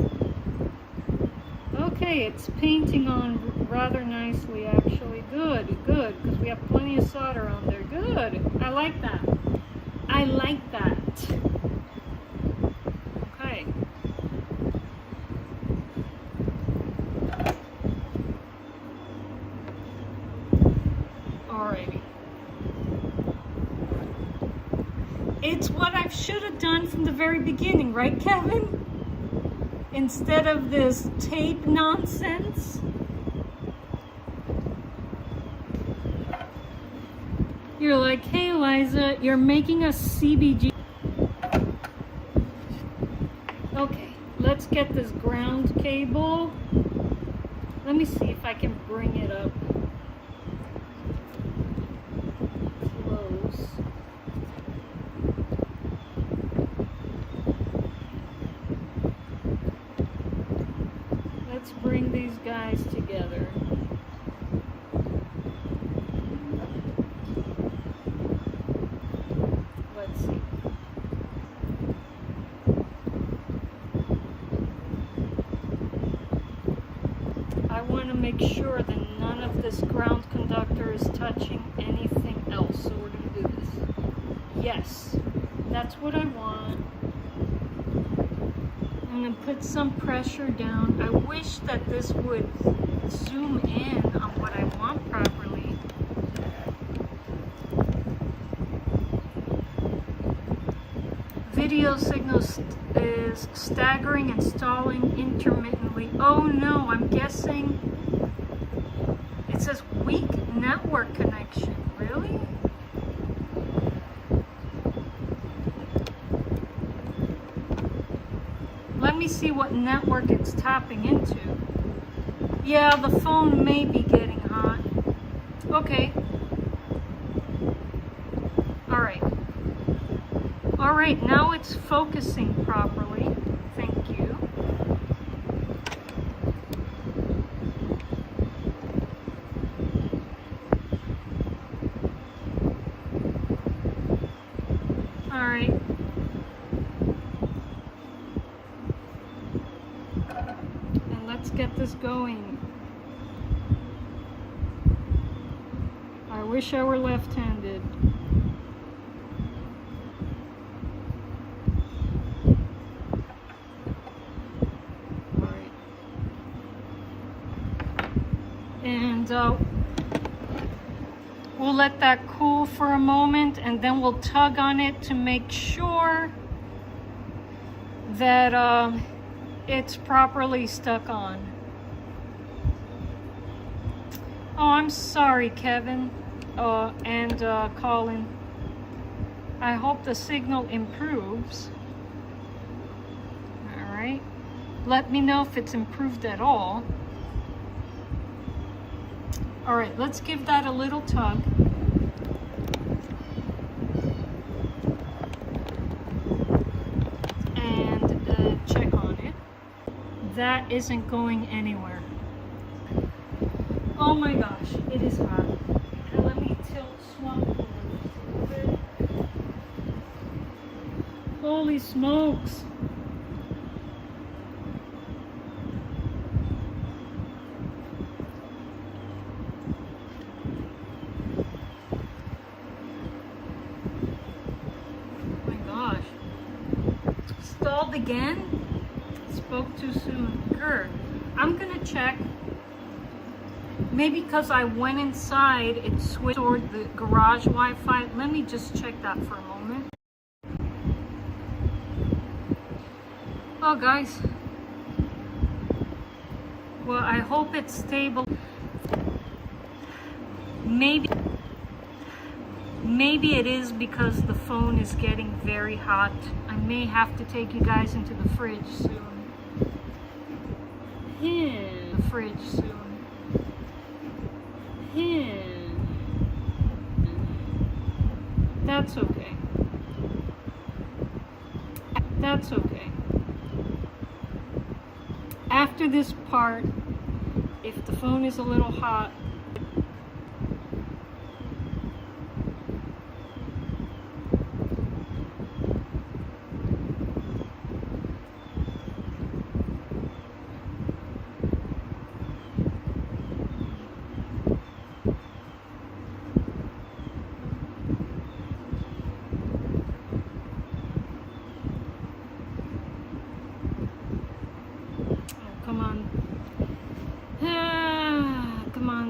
Okay, it's painting on rather nicely actually. Good, good, because we have plenty of solder on there. Good, I like that. I like that. Okay. Alrighty. It's what I should have done from the very beginning, right, Kevin? Instead of this tape nonsense. You're like, hey Liza, you're making a CBG. Okay, let's get this ground cable. Let me see if I can bring it up close. Let's bring these guys together. Let's see. I want to make sure that none of this ground conductor is touching anything else. So we're going to do this. Yes, that's what I want. I'm going to put some pressure down. I wish that this would zoom in on what I want properly. Video signal is staggering and stalling intermittently. Oh no, I'm guessing it says weak network connection. Really? Let me see what network it's tapping into. Yeah, the phone may be getting hot. Okay. Alright. Alright, now it's focusing properly. Thank you. Alright. And let's get this going. I wish I were left-handed. And we'll let that cool for a moment, and then we'll tug on it to make sure that it's properly stuck on. Oh, I'm sorry, Kevin and Colin. I hope the signal improves. All right. Let me know if it's improved at all. All right, let's give that a little tug. And check on it. That isn't going anywhere. Oh my gosh, it is hot. And let me tilt swamp. Holy smokes. Oh my gosh. Stalled again? Spoke too soon. Grr. I'm gonna check. Maybe because I went inside, it switched toward the garage Wi-Fi. Let me just check that for a moment. Oh, guys. Well, I hope it's stable. Maybe it is because the phone is getting very hot. I may have to take you guys into the fridge soon. The fridge soon. That's okay. That's okay. After this part, if the phone is a little hot,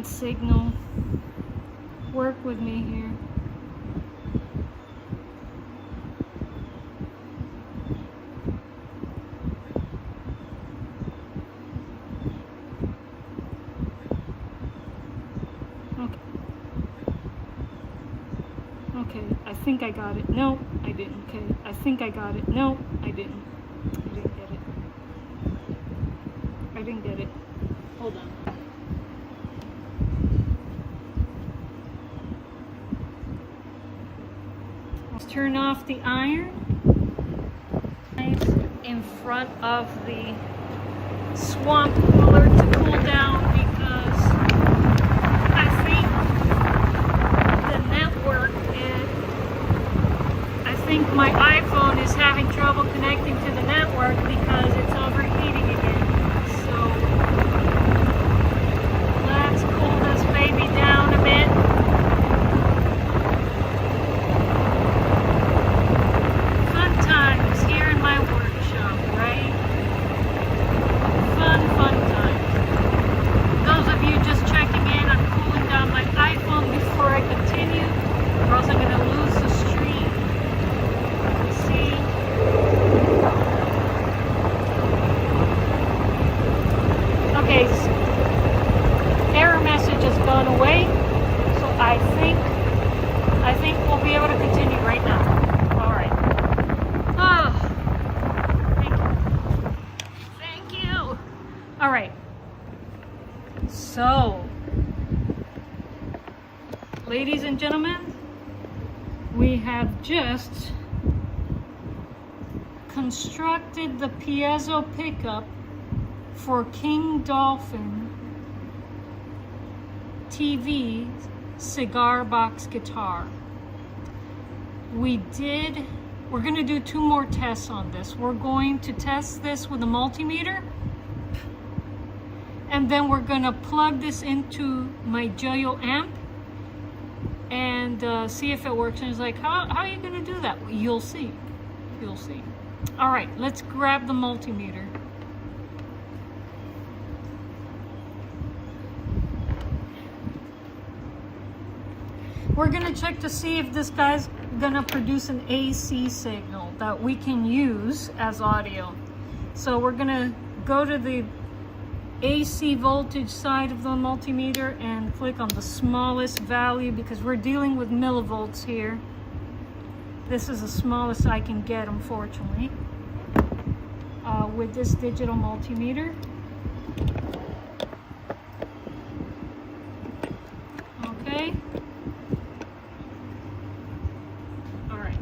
signal. Work with me here. Okay, I think I got it. No, I didn't. Okay, I think I got it. No, I didn't. I didn't get it. I didn't get it. Hold on. Turn off the iron in front of the swamp cooler to cool down because I think the network I think my iPhone is having trouble connecting to the network because it's overheating again. So let's cool this baby down a bit. Error message has gone away, so I think we'll be able to continue right now. All right. Oh, thank you. All right. So, ladies and gentlemen, we have just constructed the piezo pickup for King Dolphin TV cigar box guitar. We're going to do 2 more tests on this. We're going to test this with a multimeter, and then we're going to plug this into my Joyo amp and see if it works. And it's like, how are you going to do that? Well, you'll see. You'll see. All right, let's grab the multimeter. We're gonna check to see if this guy's gonna produce an AC signal that we can use as audio. So we're gonna go to the AC voltage side of the multimeter and click on the smallest value because we're dealing with millivolts here. This is the smallest I can get, unfortunately, with this digital multimeter. Okay. All right.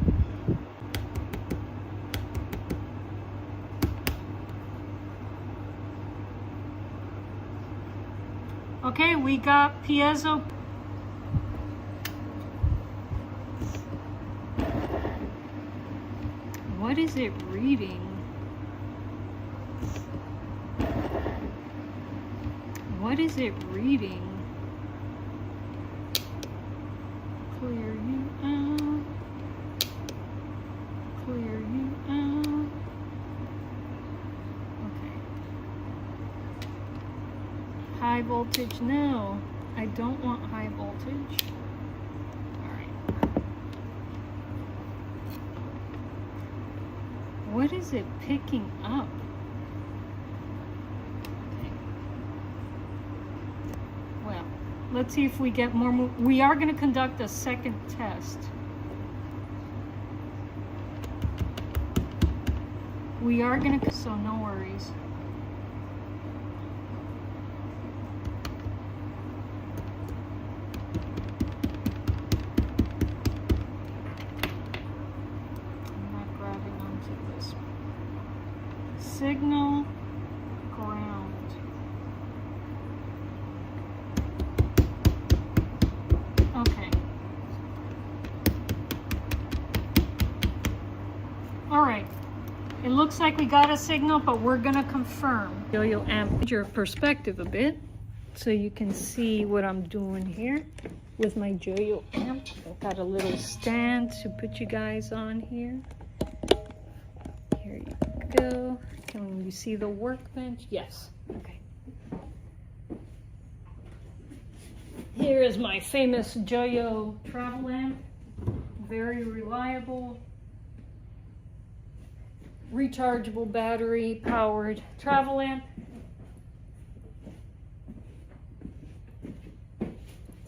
Okay, we got piezo. What is it reading? What is it reading? Clear you out. Clear you out. Okay. High voltage, no. I don't want high voltage. What is it picking up? Okay. Well, let's see if we get more. We are going to conduct a second test. We are going to, so no worries. Signal, ground. Okay. All right. It looks like we got a signal, but we're gonna confirm. Yo-yo amp your perspective a bit so you can see what I'm doing here with my Yo-yo amp. I've got a little stand to put you guys on here. Here you go. Can you see the workbench? Yes. Okay. Here is my famous Yo-yo travel lamp. Very reliable, rechargeable battery powered travel lamp.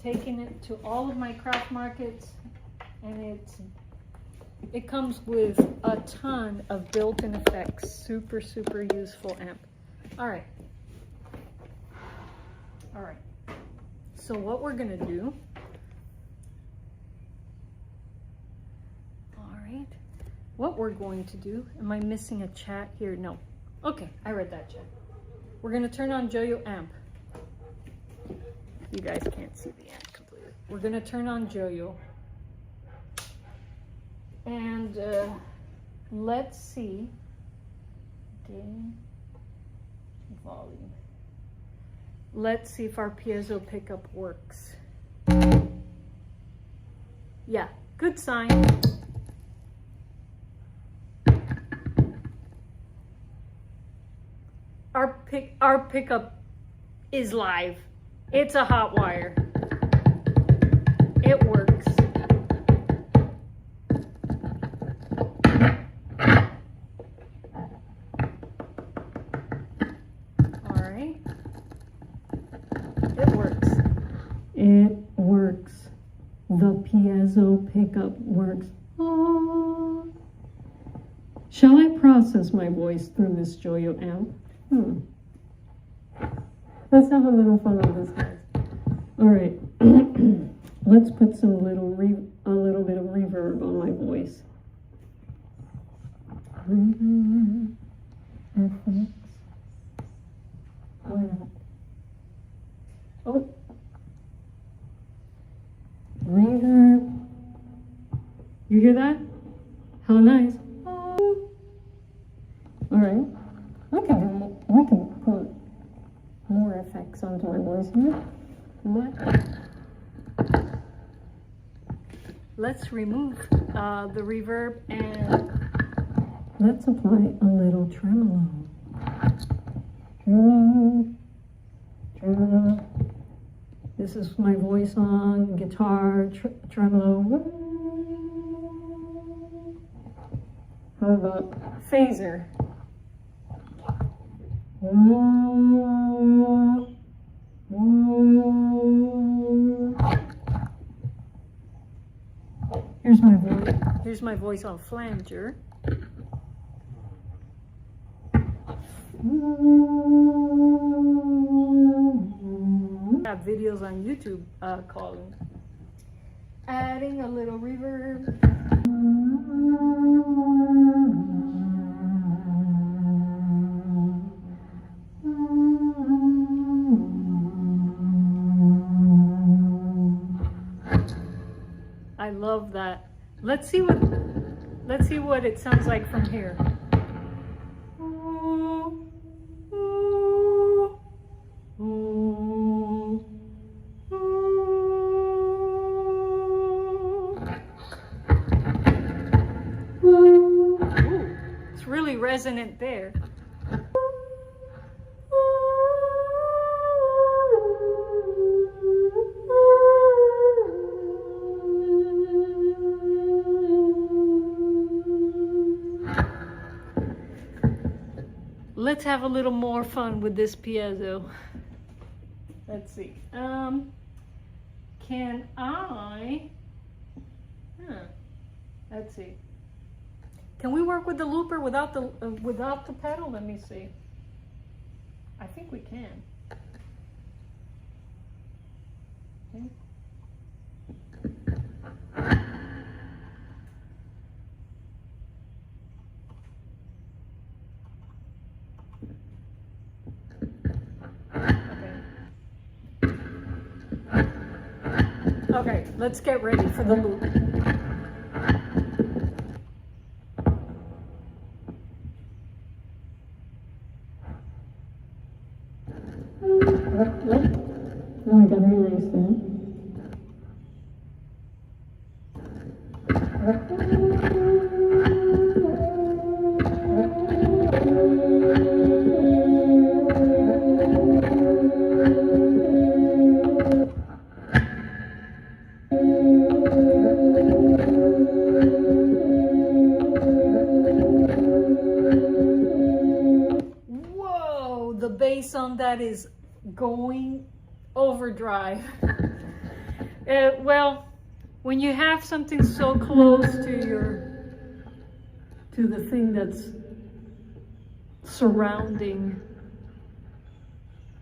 Taking it to all of my craft markets, and it comes with a ton of built-in effects. Super, super useful amp. All right. So what we're gonna do, am I missing a chat here? No. Okay, I read that chat. We're gonna turn on Yo-yo amp. You guys can't see the amp completely. We're gonna turn on Yo-yo. And let's see, gain, volume. Let's see if our piezo pickup works. Yeah, good sign. Our pickup is live. It's a hot wire. It works. It works. The piezo pickup works. Oh. Shall I process my voice through this Yo-yo amp? Let's have a little fun with this, guys. All right. Let's put a little bit of reverb on my voice. FX. Oh. Reverb. You hear that? How nice. Oh. All right. We can put more effects onto my voice here. Let's remove the reverb and let's apply a little tremolo. Tremolo. This is my voice on guitar, tremolo. How about phaser? Here's my voice. Here's my voice on flanger. I have videos on YouTube calling. Adding a little reverb. I love that. Let's see what Let's see what it sounds like from here. It's really resonant there. Let's have a little more fun with this piezo. Let's see. Can I? Let's see. Can we work with the looper without the pedal? Let me see. I think we can. Okay. Okay, let's get ready for the loop. Now I gotta erase that. Whoa, the bass on that is going overdrive. Well, when you have something so close to the thing that's surrounding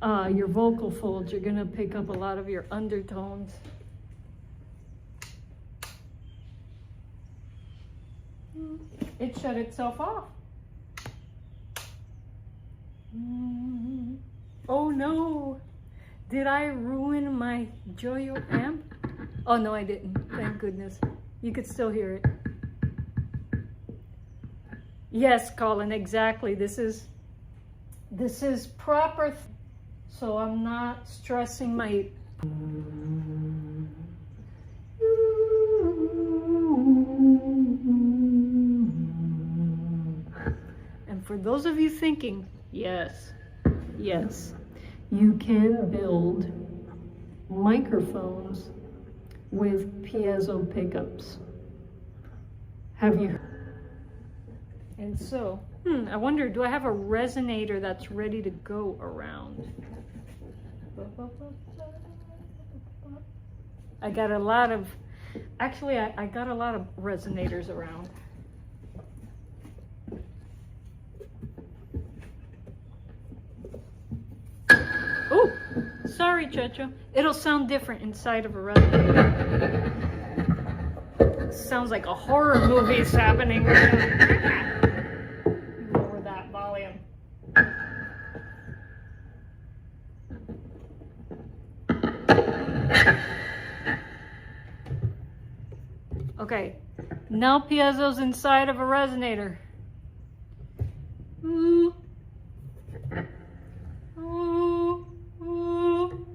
your vocal folds, you're gonna pick up a lot of your undertones. It shut itself off. Oh no! Did I ruin my Joyo amp? Oh no, I didn't. Thank goodness. You could still hear it. Yes, Colin, exactly. This is proper, so I'm not stressing my... And for those of you thinking, yes, you can build microphones with piezo pickups. Have you? And so, I wonder, do I have a resonator that's ready to go around? I got a lot of, actually, I got a lot of resonators around. Oh, sorry, Checho. It'll sound different inside of a resonator. Sounds like a horror movie is happening right now. Lower that volume. Okay, now piezo's inside of a resonator. Ooh. Ooh. Ooh.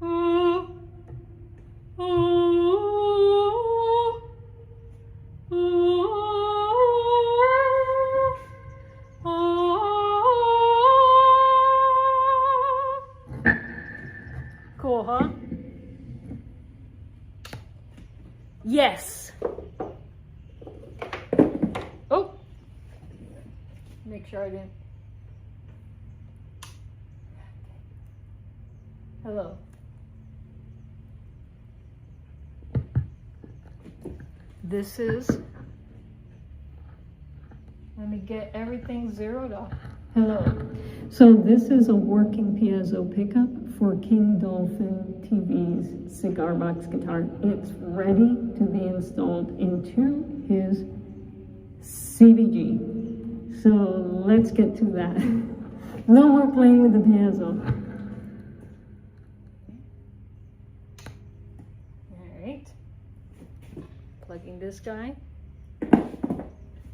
Ooh. Ooh. Cool, huh? Yes. Oh. Make sure I didn't. Hello. This is, let me get everything zeroed off. Hello. So this is a working piezo pickup for King Dolphin TV's cigar box guitar. It's ready to be installed into his CBG. So let's get to that. No more playing with the piezo. All right. Plugging this guy.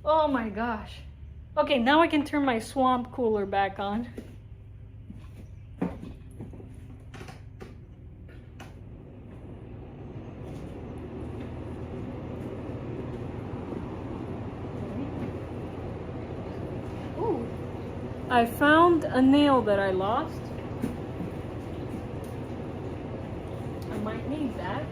Oh my gosh. Okay, now I can turn my swamp cooler back on. Ooh, I found a nail that I lost. I might need that.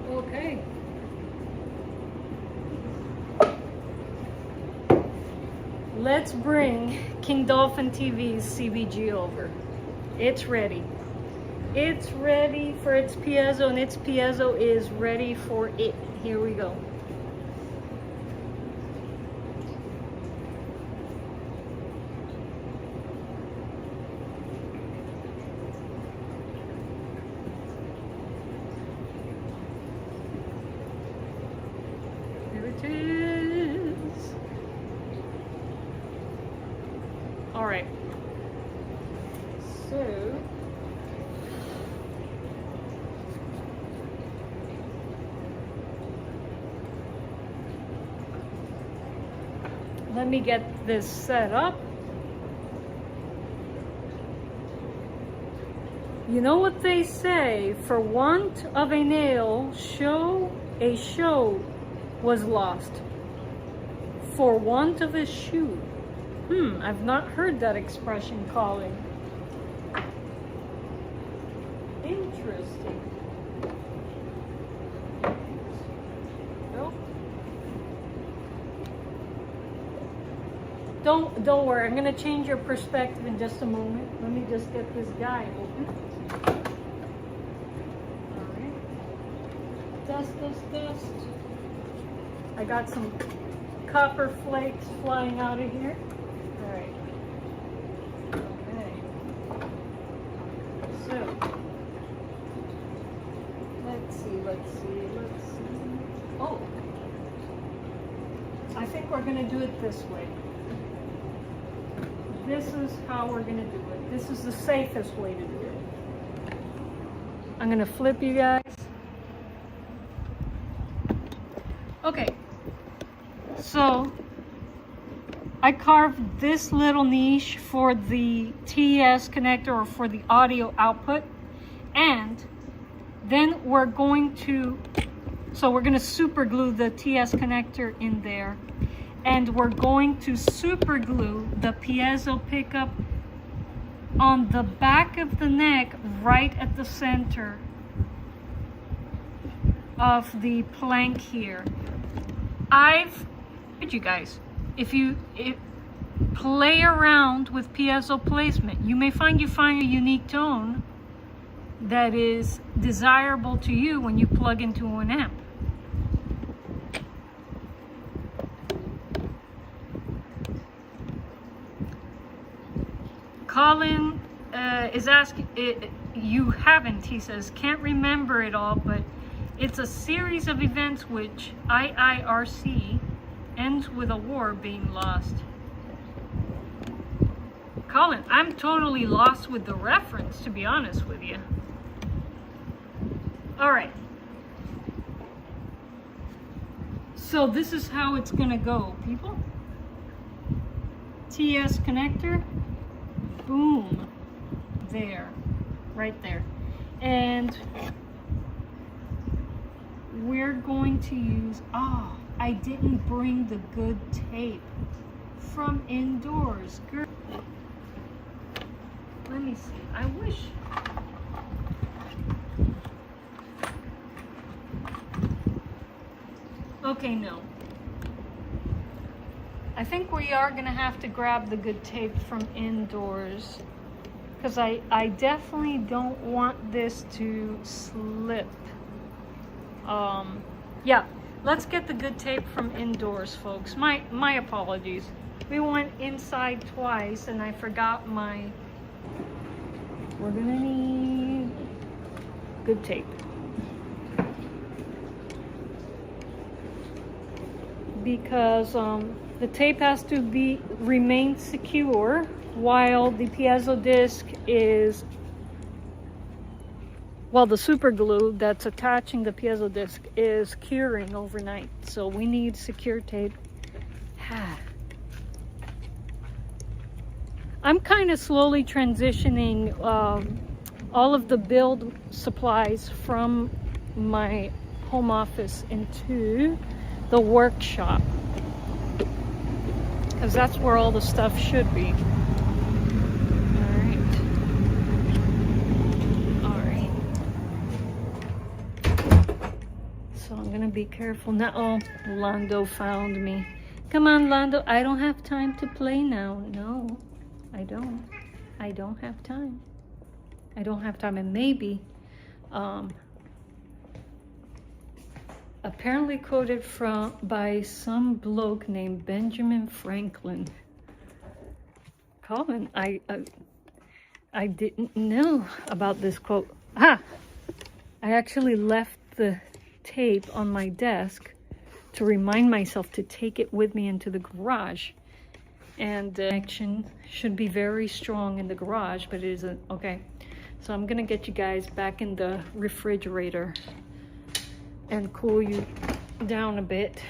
Okay. Let's bring King Dolphin TV's CBG over. It's ready. It's ready for its piezo, and its piezo is ready for it. Here we go. Here it is. All right. So let me get this set up. You know what they say, for want of a nail, a show was lost. For want of a shoe. I've not heard that expression, Colin. Interesting. Nope. Don't worry, I'm gonna change your perspective in just a moment. Let me just get this guy open. Alright. Dust. I got some copper flakes flying out of here. Alright. Okay. So let's see. Oh, I think we're gonna do it this way. This is how we're gonna do it. This is the safest way to do it. I'm gonna flip you guys. Okay, so I carved this little niche for the TS connector, or for the audio output, and then we're going to super glue the TS connector in there, and we're going to super glue the piezo pickup on the back of the neck, right at the center of the plank here. You guys, if you play around with piezo placement, you may find a unique tone that is desirable to you when you plug into an amp. Colin is asking, you haven't, he says, can't remember it all, but it's a series of events which IIRC ends with a war being lost. Colin, I'm totally lost with the reference, to be honest with you. All right. So this is how it's gonna go, people. TS connector, boom, there, right there. And we're going to use, I didn't bring the good tape from indoors. Girl. Let me see, I wish. Okay, no. I think we are gonna have to grab the good tape from indoors, because I definitely don't want this to slip. Yeah, let's get the good tape from indoors, folks. My apologies. We went inside twice and I forgot we're gonna need good tape. Because The tape has to remain secure while the piezo disc is, while the super glue that's attaching the piezo disc is curing overnight. So we need secure tape. I'm kind of slowly transitioning all of the build supplies from my home office into the workshop, because that's where all the stuff should be. All right. So I'm gonna be careful now. Oh, Lando found me. Come on, Lando. I don't have time to play now. No, I don't. I don't have time. I don't have time. And maybe, apparently quoted by some bloke named Benjamin Franklin. Colin, I didn't know about this quote. I actually left the tape on my desk to remind myself to take it with me into the garage. And the connection should be very strong in the garage, but it isn't. Okay, so I'm gonna get you guys back in the refrigerator and cool you down a bit.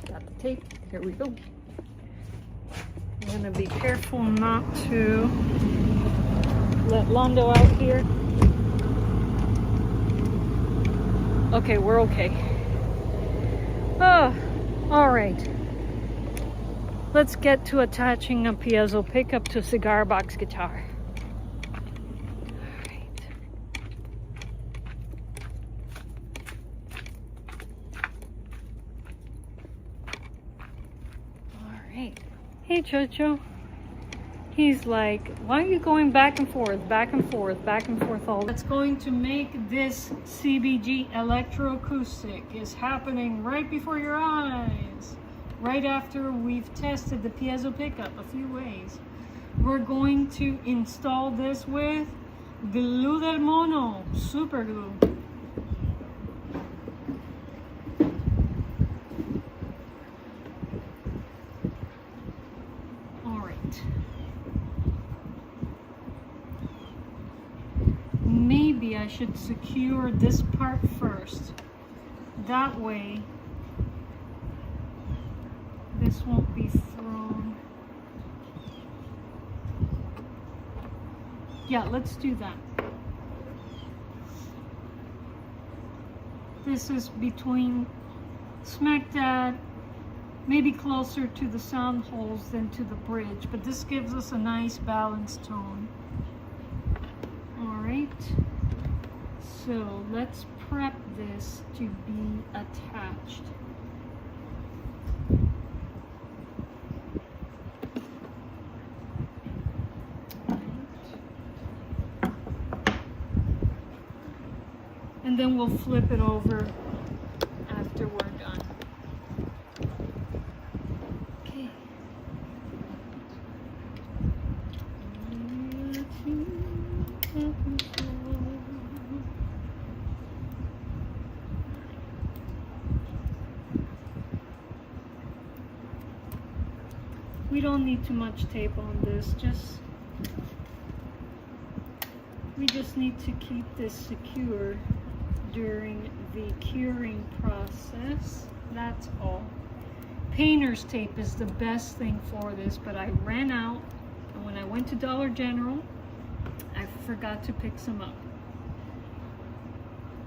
Got the tape. Here we go. I'm gonna be careful not to let Lando out here. Okay, we're okay. Oh, all right. Let's get to attaching a piezo pickup to a cigar box guitar. Hey, Chocho. He's like, why are you going back and forth, back and forth, back and forth all? That's going to make this CBG Electro-Acoustic is happening right before your eyes. Right after we've tested the piezo pickup a few ways. We're going to install this with glue del mono, super glue. Maybe I should secure this part first. That way, this won't be thrown. Yeah, let's do that. This is between smack dab, maybe closer to the sound holes than to the bridge, but this gives us a nice balanced tone. Alright, so let's prep this to be attached. And then we'll flip it over after we're done. Okay. We don't need too much tape on this, we just need to keep this secure during the curing process. That's all. Painter's tape is the best thing for this, but I ran out, and when I went to Dollar General, I forgot to pick some up.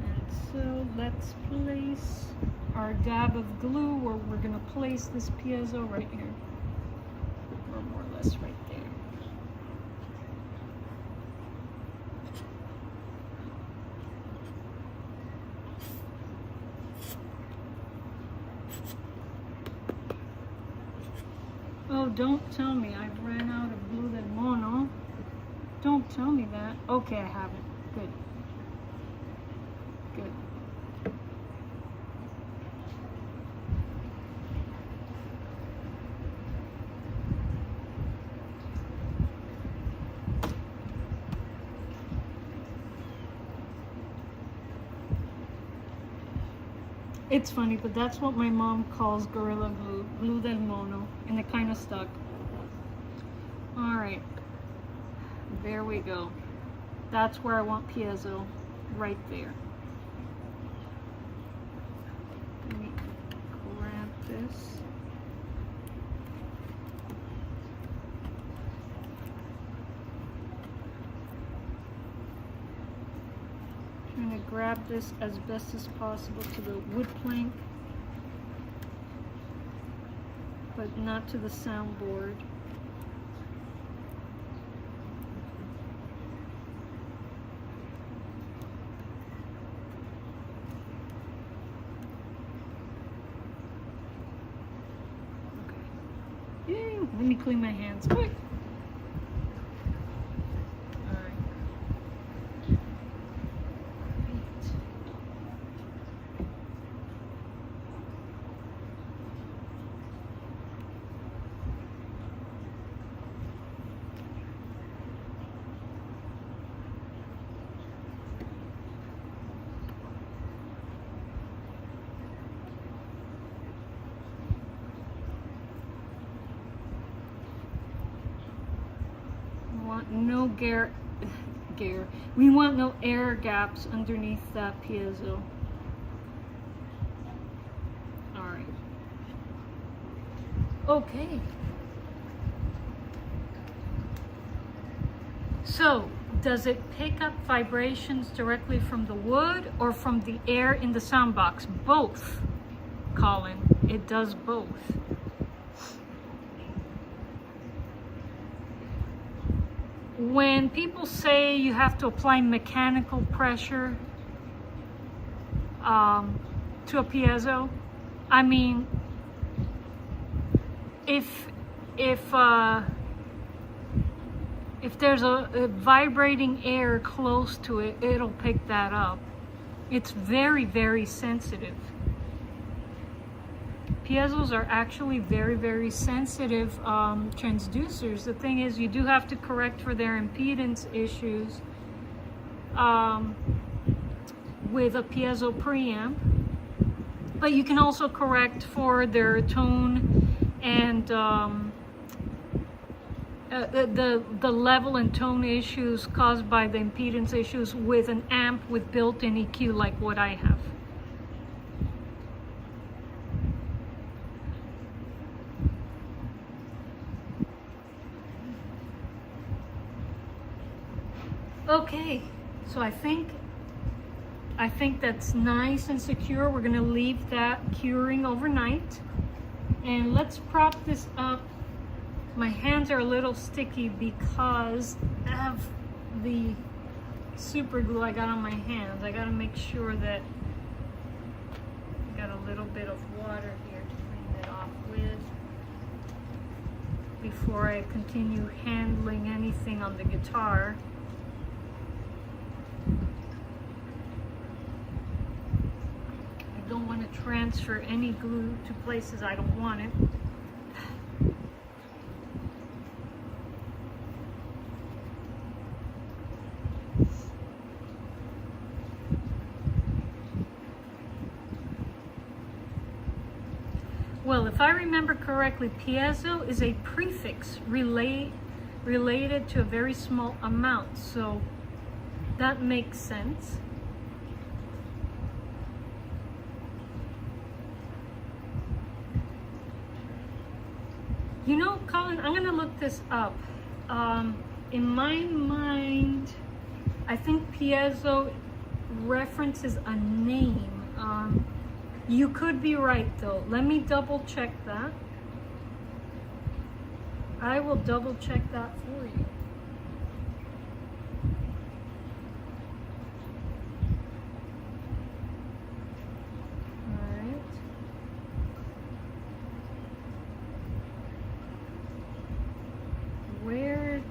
And so let's place our dab of glue where we're gonna place this piezo right here. Or more or less right there. Oh, don't tell me I've ran out of glue del mono. Don't tell me that. Okay, I haven't. Good. Good. It's funny, but that's what my mom calls Gorilla Glue, Glue del Mono, and it kind of stuck. All right, there we go. That's where I want piezo, right there. Let me grab this. I'm going to grab this as best as possible to the wood plank, but not to the soundboard. Okay. Yay, let me clean my hands quick. No we want no air gaps underneath that piezo. All right. Okay. So, does it pick up vibrations directly from the wood or from the air in the sound box? Both, Colin. It does both. When people say you have to apply mechanical pressure to a piezo, I mean, if there's a vibrating air close to it, it'll pick that up. It's very, very sensitive. Piezos are actually very, very sensitive transducers. The thing is, you do have to correct for their impedance issues with a piezo preamp, but you can also correct for their tone and the level and tone issues caused by the impedance issues with an amp with built-in EQ like what I have. Okay, so I think that's nice and secure. We're gonna leave that curing overnight. And let's prop this up. My hands are a little sticky because of the super glue I got on my hands. I gotta make sure that I got a little bit of water here to clean it off with before I continue handling anything on the guitar. I don't want to transfer any glue to places I don't want it. Well, if I remember correctly, piezo is a prefix related to a very small amount, so that makes sense. You know, Colin, I'm gonna look this up. In my mind, I think piezo references a name. You could be right though. Let me double check that. I will double check that for you.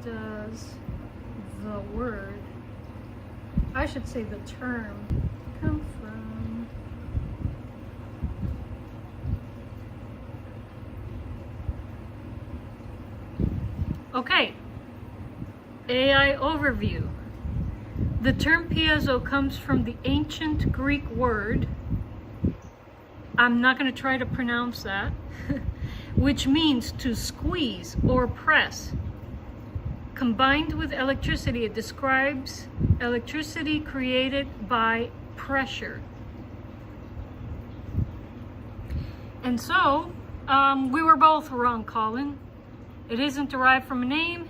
Does the word, I should say the term, come from? Okay, AI overview. The term piezo comes from the ancient Greek word I'm not going to try to pronounce that, which means to squeeze or press. Combined with electricity, it describes electricity created by pressure. And so, we were both wrong, Colin. It isn't derived from a name,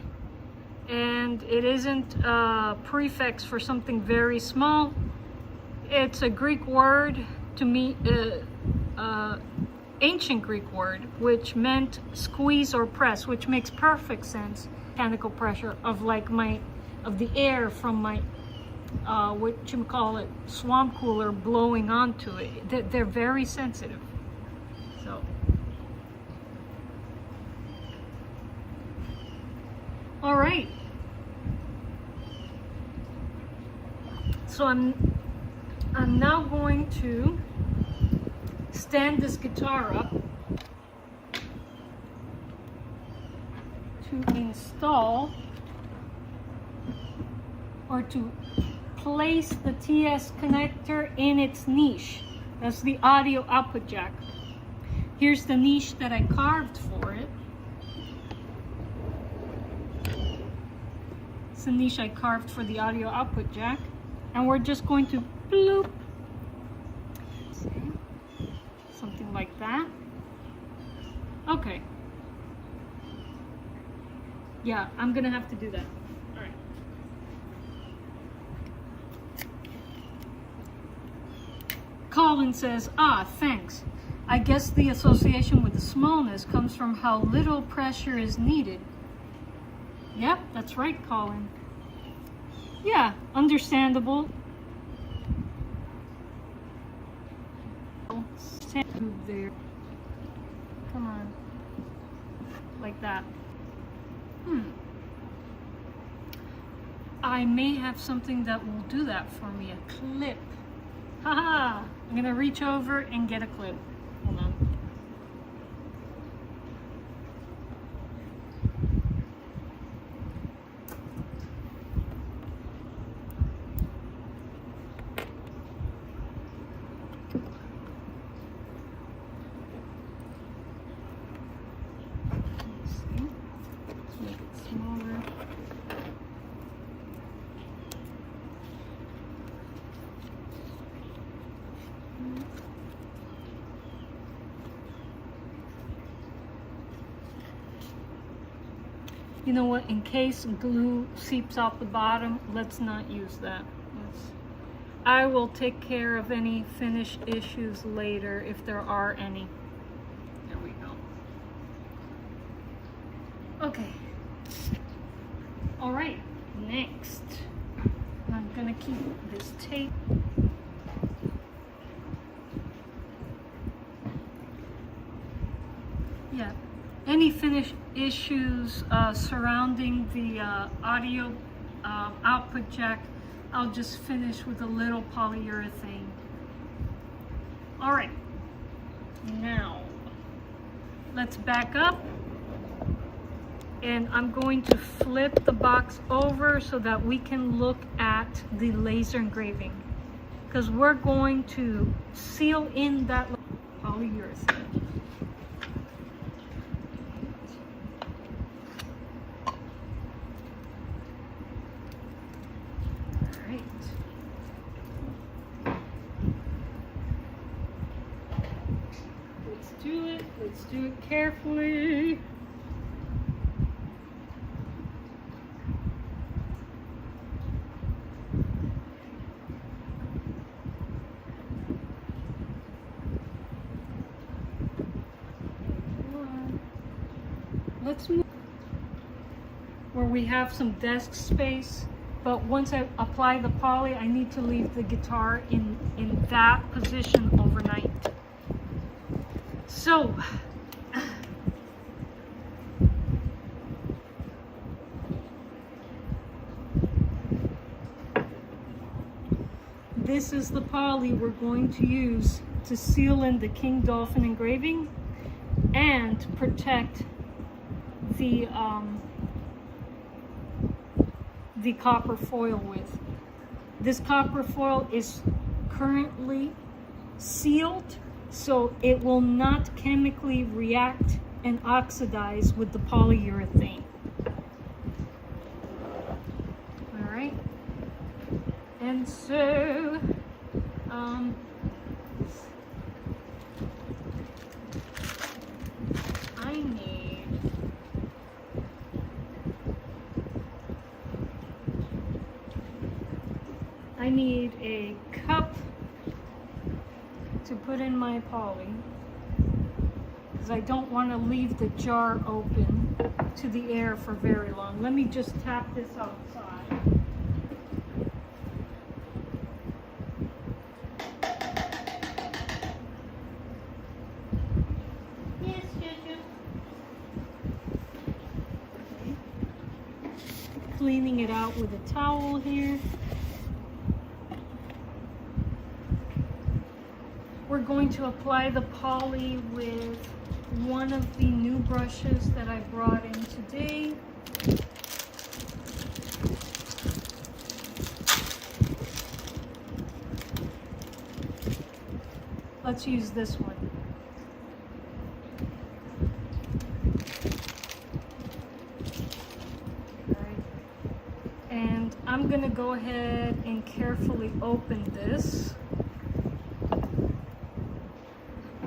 and it isn't a prefix for something very small. It's a Greek word, to me, ancient Greek word, which meant squeeze or press, which makes perfect sense. Mechanical pressure of the air from my what you call it, swamp cooler blowing onto it. They're very sensitive. So, all right. So I'm now going to stand this guitar up to install or to place the TS connector in its niche. That's the audio output jack. Here's the niche that I carved for it. It's the niche I carved for the audio output jack. And we're just going to bloop. Something like that. Okay. Yeah, I'm gonna have to do that. All right. Colin says, thanks. I guess the association with the smallness comes from how little pressure is needed. Yep, that's right, Colin. Yeah, understandable. There. Come on. Like that. I may have something that will do that for me. A clip. Haha! I'm gonna reach over and get a clip. Hold on. You know what, in case glue seeps out the bottom, let's not use that. I will take care of any finish issues later if there are any. There we go. Okay. All right, next. I'm gonna keep this tape. Yeah. Any finish issues surrounding the audio output jack, I'll just finish with a little polyurethane. All right, now let's back up, and I'm going to flip the box over so that we can look at the laser engraving, because we're going to seal in that polyurethane. Let's do it carefully. Let's move where we have some desk space, but once I apply the poly, I need to leave the guitar in that position overnight. So, this is the poly we're going to use to seal in the King Dolphin engraving and protect the copper foil with. This copper foil is currently sealed so it will not chemically react and oxidize with the polyurethane. All right, and so I need a cup to put in my poly, because I don't want to leave the jar open to the air for very long. Let me just tap this outside. Yes, Jojo. Okay. Cleaning it out with a towel here. We're going to apply the poly with one of the new brushes that I brought in today. Let's use this one. All right. And I'm gonna go ahead and carefully open this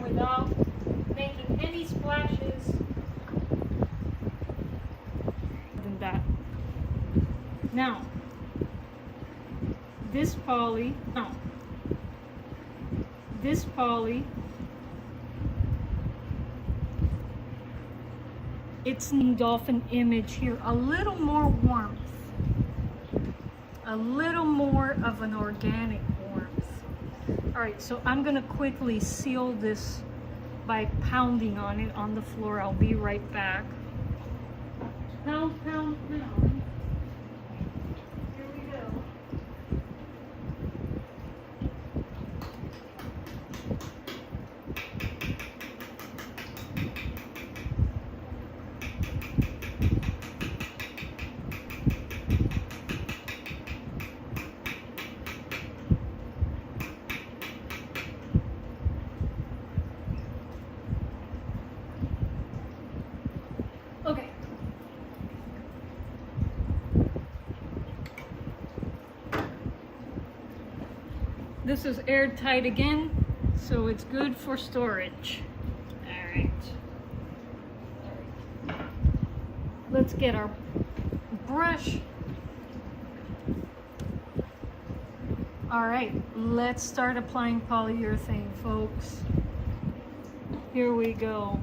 without making any splashes than that. Now, this poly, it's King Dolphin image here, a little more warmth, a little more of an organic warmth. All right, so I'm gonna quickly seal this by pounding on it on the floor. I'll be right back. Pound, pound, pound. Here we go. Okay. This is airtight again, so it's good for storage. All right. Let's get our brush. All right, let's start applying polyurethane, folks. Here we go.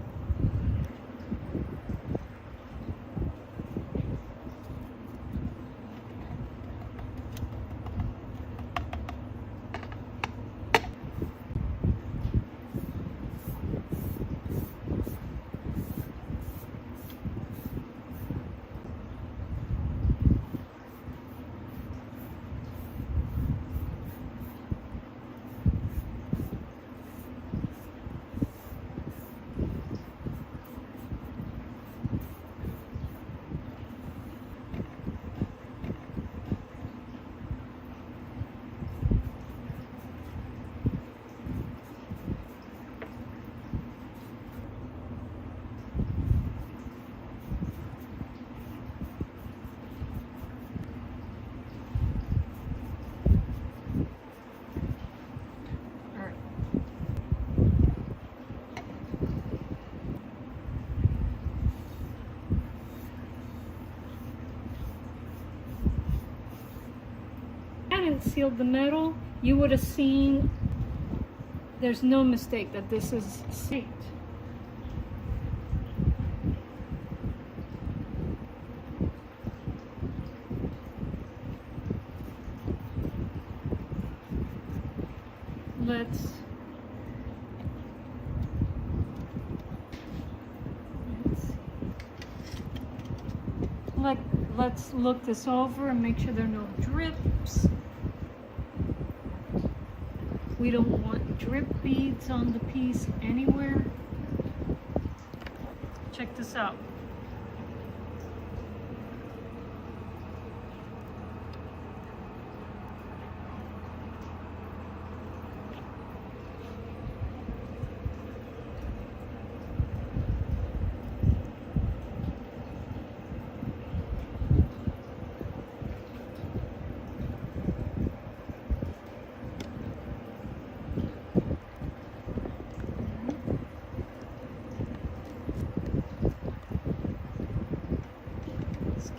Sealed the metal, you would have seen there's no mistake that this is sealed. Let's look this over and make sure there are no drips. We don't want drip beads on the piece anywhere. Check this out.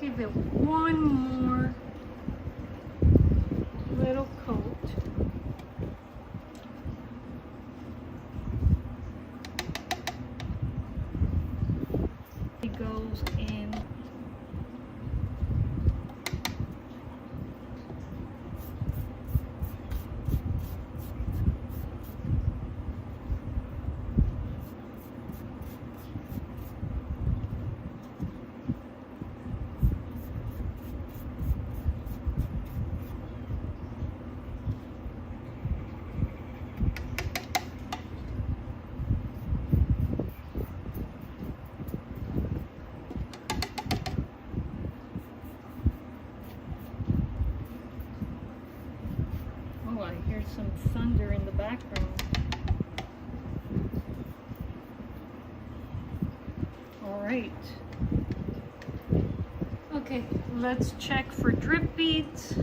give it one more little coat. It goes in. Oh, I hear some thunder in the background. All right. Okay, let's check for drip beads.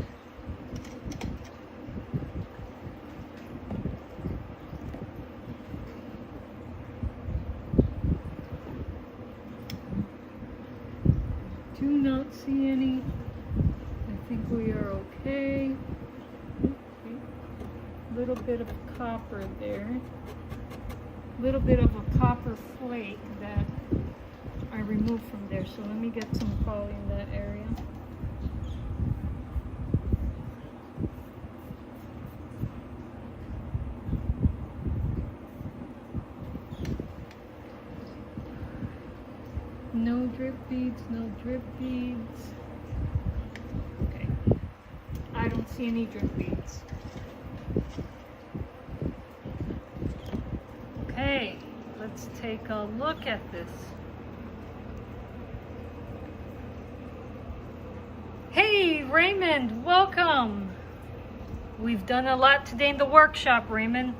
Do not see any. I think we are okay. Little bit of copper there. Little bit of a copper flake that I removed from there. So let me get some poly in that area. No drip beads, no drip beads. Okay. I don't see any drip beads. Okay, let's take a look at this. Hey, Raymond, welcome. We've done a lot today in the workshop, Raymond.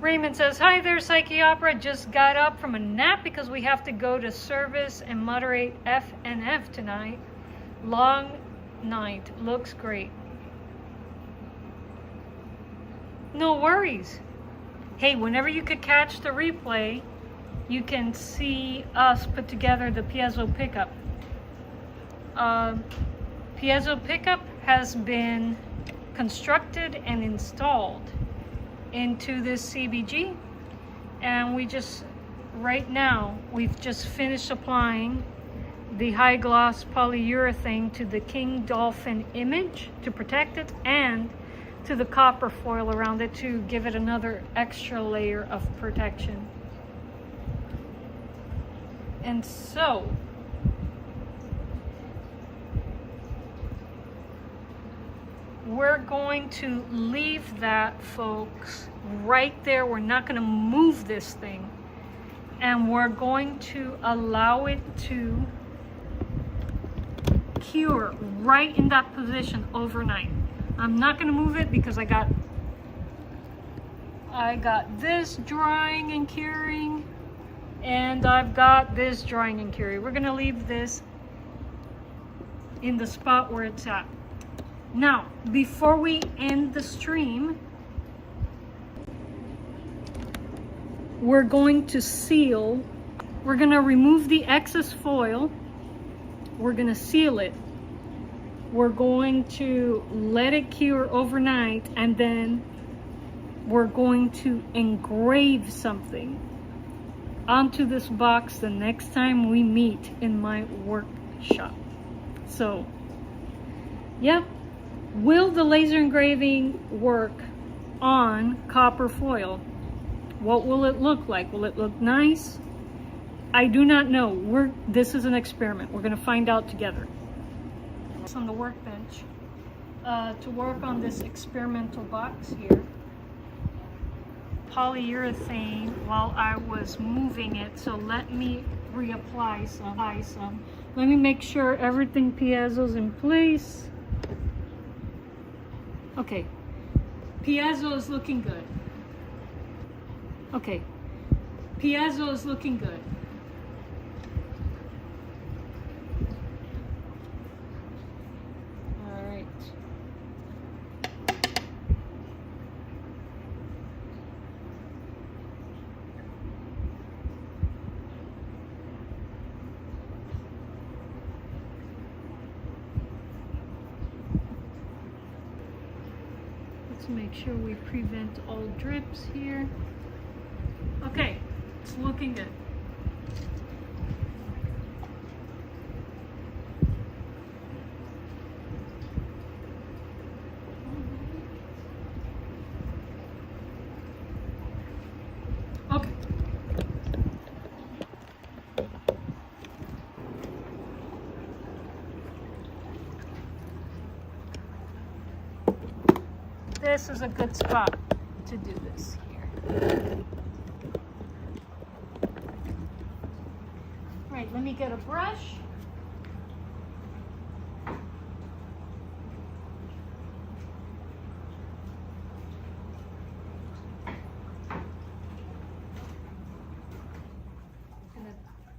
Raymond says, hi there, Psyche Opera. Just got up from a nap because we have to go to service and moderate FNF tonight. Long night. Looks great. No worries. Hey, whenever you could catch the replay, you can see us put together the Piezo pickup. Piezo pickup has been constructed and installed into this CBG, and right now we've just finished applying the high gloss polyurethane to the King Dolphin image to protect it, and to the copper foil around it to give it another extra layer of protection. And so we're going to leave that, folks, right there. We're not going to move this thing, and we're going to allow it to cure right in that position overnight. I'm not going to move it because I got this drying and curing, and I've got this drying and curing. We're going to leave this in the spot where it's at. Now, before we end the stream, we're going to seal. We're going to remove the excess foil. We're going to seal it. We're going to let it cure overnight, and then we're going to engrave something onto this box the next time we meet in my workshop. So, yeah. Will the laser engraving work on copper foil? What will it look like? Will it look nice? I do not know. This is an experiment. We're going to find out together. On the workbench to work on this experimental box here. Polyurethane while I was moving it, so let me reapply some. Let me make sure everything piezo's in place. Okay, piezo is looking good. Okay, piezo is looking good. All right. Let's make sure we prevent all drips here. Okay, it's looking good. Okay. This is a good spot to do this here. Right, let me get a brush.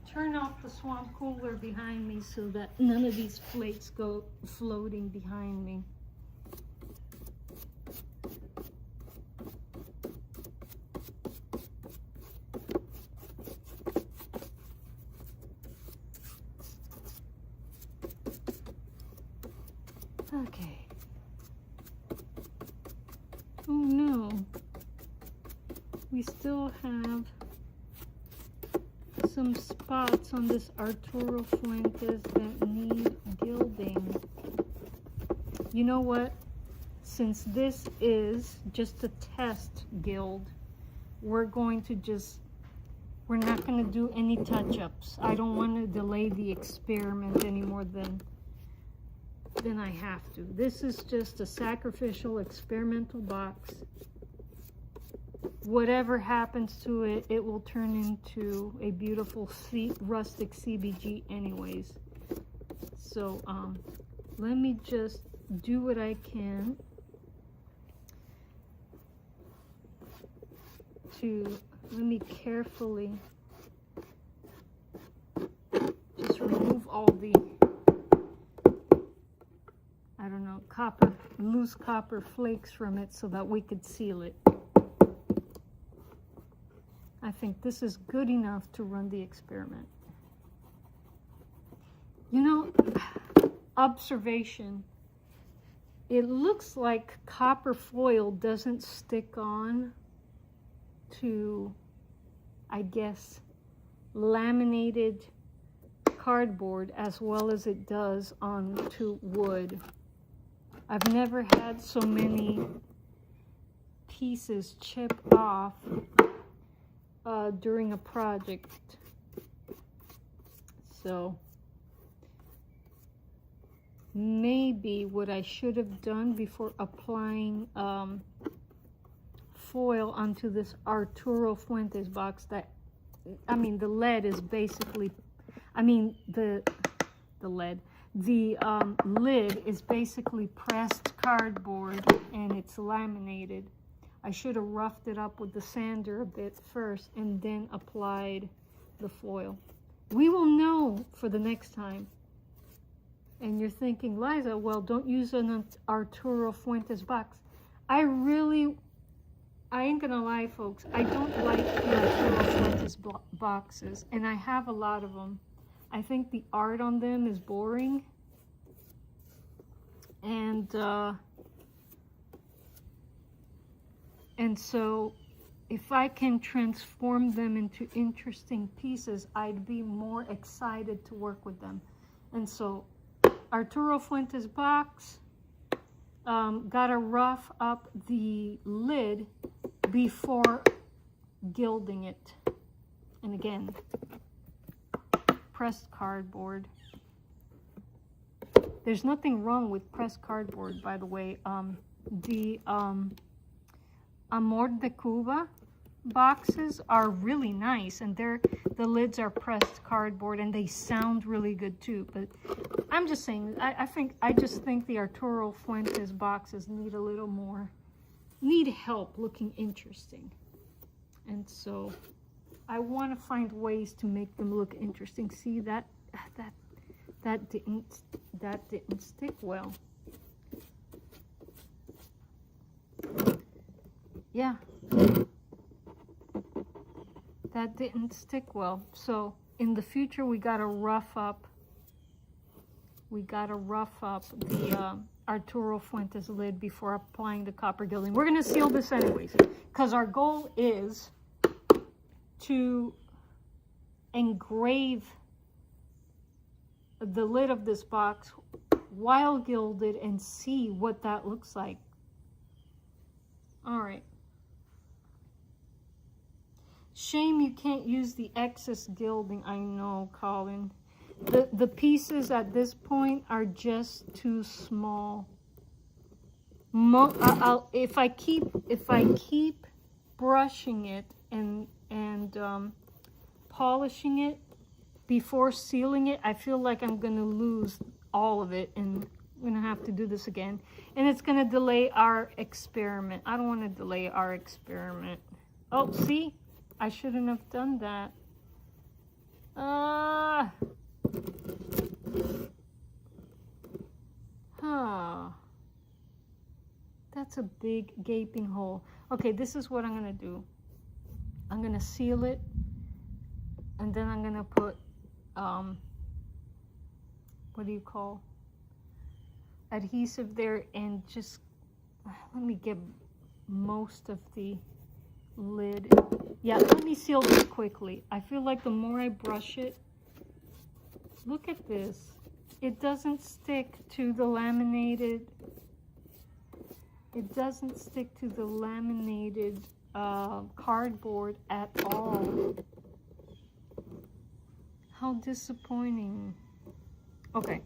Turn off the swamp cooler behind me so that none of these flakes go floating behind me. Okay. Oh no. We still have some spots on this Arturo Fuentes that need gilding. You know what? Since this is just a test gild, we're not going to do any touch-ups. I don't want to delay the experiment any more than I have to. This is just a sacrificial experimental box. Whatever happens to it, it will turn into a beautiful rustic CBG anyways. So let me just do what I can to, let me carefully just remove all the, I don't know, loose copper flakes from it so that we could seal it. I think this is good enough to run the experiment. You know, observation, it looks like copper foil doesn't stick on to, I guess, laminated cardboard as well as it does onto wood. I've never had so many pieces chip off during a project. So maybe what I should have done before applying foil onto this Arturo Fuentes box, that, I mean, the lead is basically, I mean, the lid is basically pressed cardboard and it's laminated. I should have roughed it up with the sander a bit first and then applied the foil. We will know for the next time. And you're thinking, Liza, well, don't use an Arturo Fuentes box. I ain't gonna lie, folks, I don't like the Arturo Fuentes boxes, and I have a lot of them. I think the art on them is boring. And so if I can transform them into interesting pieces, I'd be more excited to work with them. And so Arturo Fuentes box, gotta rough up the lid before gilding it. And again, pressed cardboard. There's nothing wrong with pressed cardboard, by the way. The Amor de Cuba boxes are really nice, and the lids are pressed cardboard and they sound really good too. But I'm just saying, I just think the Arturo Fuentes boxes need a little more, need help looking interesting. And so I want to find ways to make them look interesting. See, that didn't stick well. Yeah, that didn't stick well. So in the future, we gotta rough up the Arturo Fuentes lid before applying the copper gilding. We're going to seal this anyways, because our goal is to engrave the lid of this box while gilded and see what that looks like. All right. Shame you can't use the excess gilding. I know, Colin. The pieces at this point are just too small. If I keep brushing it and polishing it before sealing it, I feel like I'm gonna lose all of it, and I'm gonna have to do this again, and it's gonna delay our experiment. I don't want to delay our experiment. Oh, see, I shouldn't have done that. That's a big gaping hole. Okay, this is what I'm gonna do. I'm gonna seal it, and then I'm gonna put what do you call adhesive there, and just let me get most of the lid. Yeah, let me seal this quickly. I feel like the more I brush it, look at this. It doesn't stick to the laminated. It doesn't stick to the laminated cardboard at all. How disappointing. Okay,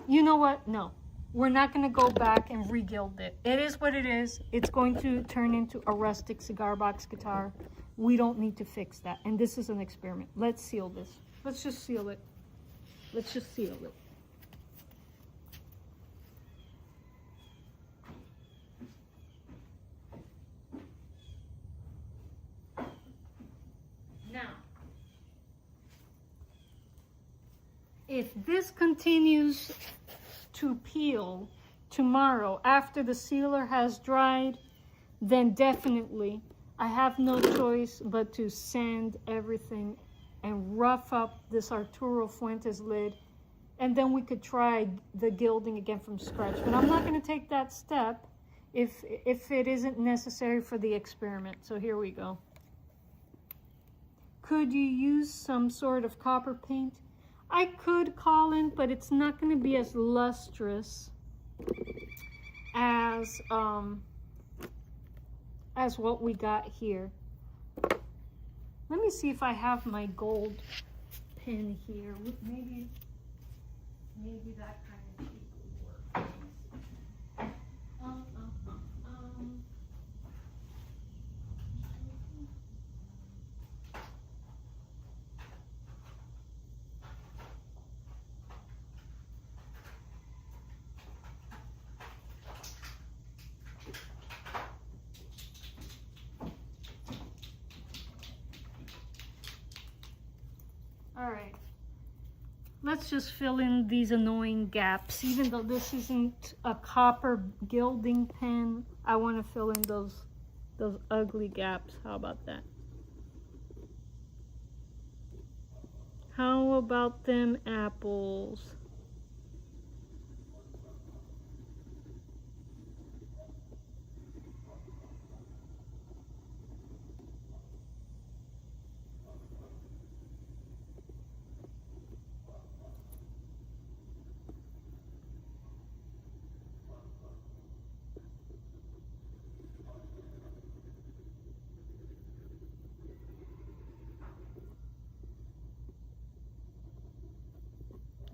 you know what? No, we're not going to go back and re-gild it. It is what it is. It's going to turn into a rustic cigar box guitar. We don't need to fix that. And this is an experiment. Let's seal this. Let's just seal it. Let's just seal it. Now, if this continues to peel tomorrow after the sealer has dried, then definitely I have no choice but to sand everything and rough up this Arturo Fuentes lid, and then we could try the gilding again from scratch. But I'm not going to take that step if it isn't necessary for the experiment. So here we go. Could you use some sort of copper paint? I could, Colin, but it's not going to be as lustrous as what we got here. Let me see if I have my gold pen here. Maybe that kind of sheet would work. All right, let's just fill in these annoying gaps. Even though this isn't a copper gilding pen, I want to fill in those ugly gaps. How about that? How about them apples?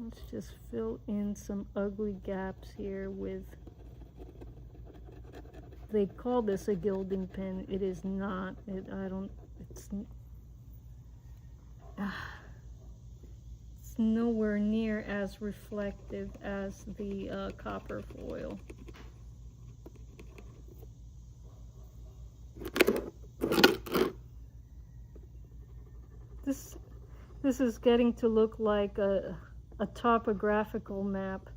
Let's just fill in some ugly gaps here with, they call this a gilding pen. It is not. It's nowhere near as reflective as the copper foil. This is getting to look like a topographical map.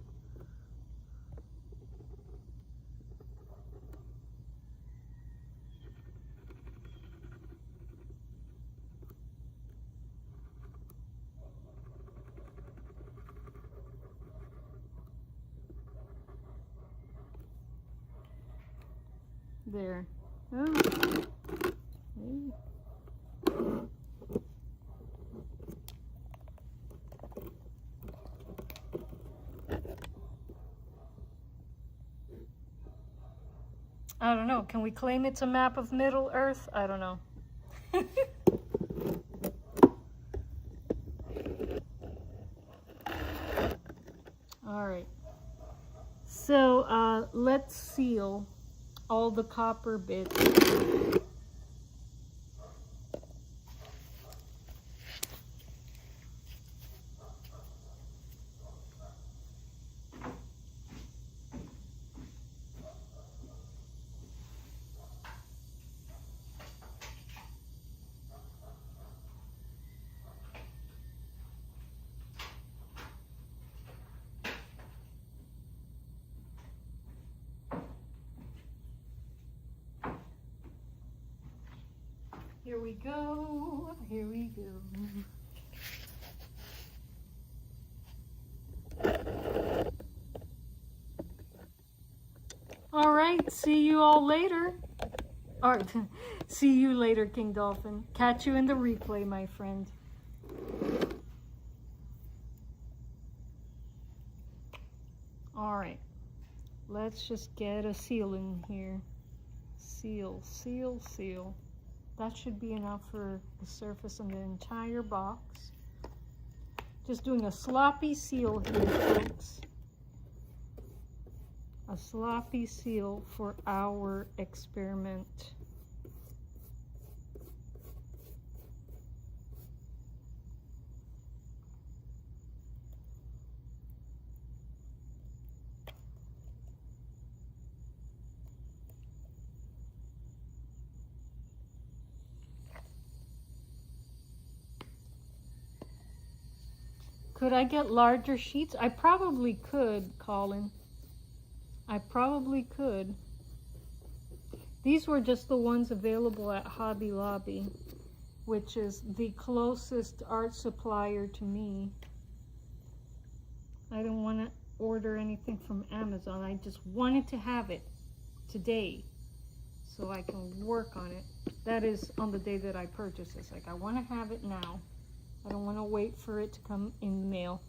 There. Oh. Hey. I don't know. Can we claim it's a map of Middle Earth? I don't know. All right. So let's seal all the copper bits. Here we go, here we go. All right, see you all later. Or, see you later, King Dolphin. Catch you in the replay, my friend. All right, let's just get a seal in here. Seal, seal, seal. That should be enough for the surface on the entire box. Just doing a sloppy seal here, folks. A sloppy seal for our experiment. Could I get larger sheets? I probably could, Colin. I probably could. These were just the ones available at Hobby Lobby, which is the closest art supplier to me. I didn't want to order anything from Amazon. I just wanted to have it today so I can work on it. That is on the day that I purchase this. Like, I want to have it now. I don't want to wait for it to come in the mail.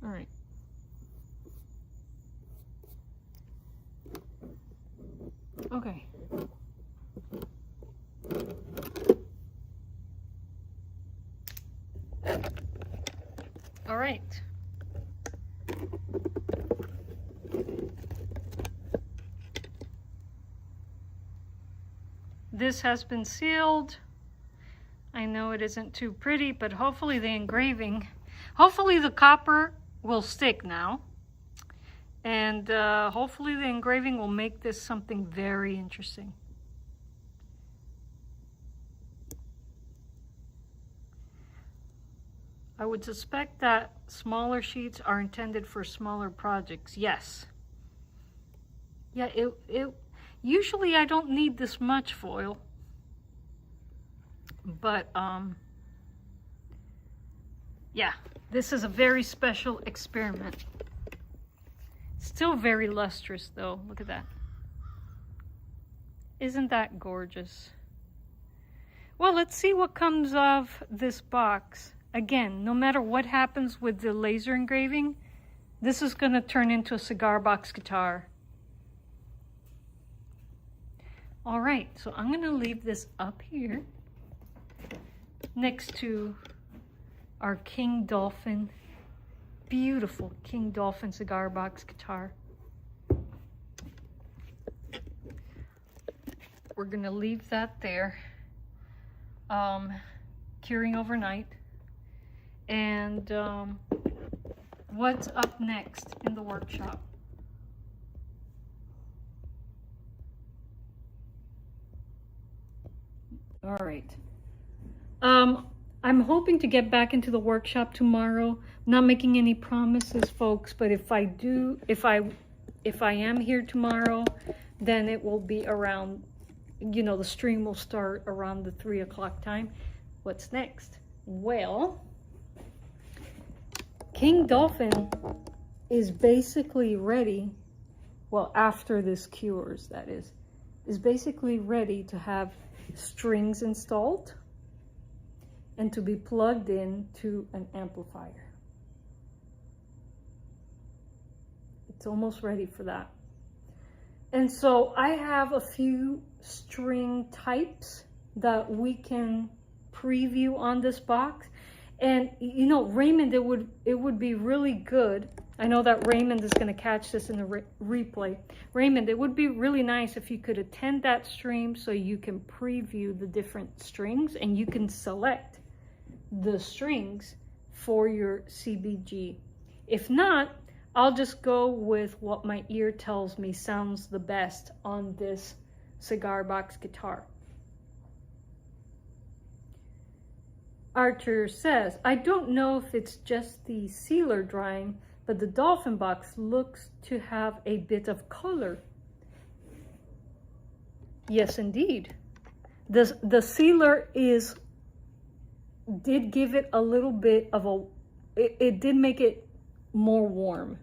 All right. Okay. All right. This has been sealed. I know it isn't too pretty, but hopefully the engraving, hopefully the copper will stick now. And hopefully the engraving will make this something very interesting. I would suspect that smaller sheets are intended for smaller projects. Yes. Yeah, usually I don't need this much foil, but yeah, this is a very special experiment. Still very lustrous though, look at that. Isn't that gorgeous? Well, let's see what comes of this box. Again, no matter what happens with the laser engraving, this is going to turn into a cigar box guitar. All right, so I'm going to leave this up here next to our King Dolphin, beautiful King Dolphin cigar box guitar. We're going to leave that there, curing overnight. And what's up next in the workshop? All right. I'm hoping to get back into the workshop tomorrow. Not making any promises, folks, but if I am here tomorrow, then it will be around, you know, the stream will start around the 3 o'clock time. What's next? Well, King Dolphin is basically ready, well, after this cures, that is basically ready to have strings installed and to be plugged in to an amplifier. It's almost ready for that. And so I have a few string types that we can preview on this box. And you know, Raymond, it would be really good. I know that Raymond is going to catch this in the replay. Raymond, it would be really nice if you could attend that stream so you can preview the different strings and you can select the strings for your CBG. If not, I'll just go with what my ear tells me sounds the best on this cigar box guitar. Archer says, I don't know if it's just the sealer drying, but the Dolphin box looks to have a bit of color. Yes, indeed. The sealer did give it a little bit of it did make it more warm.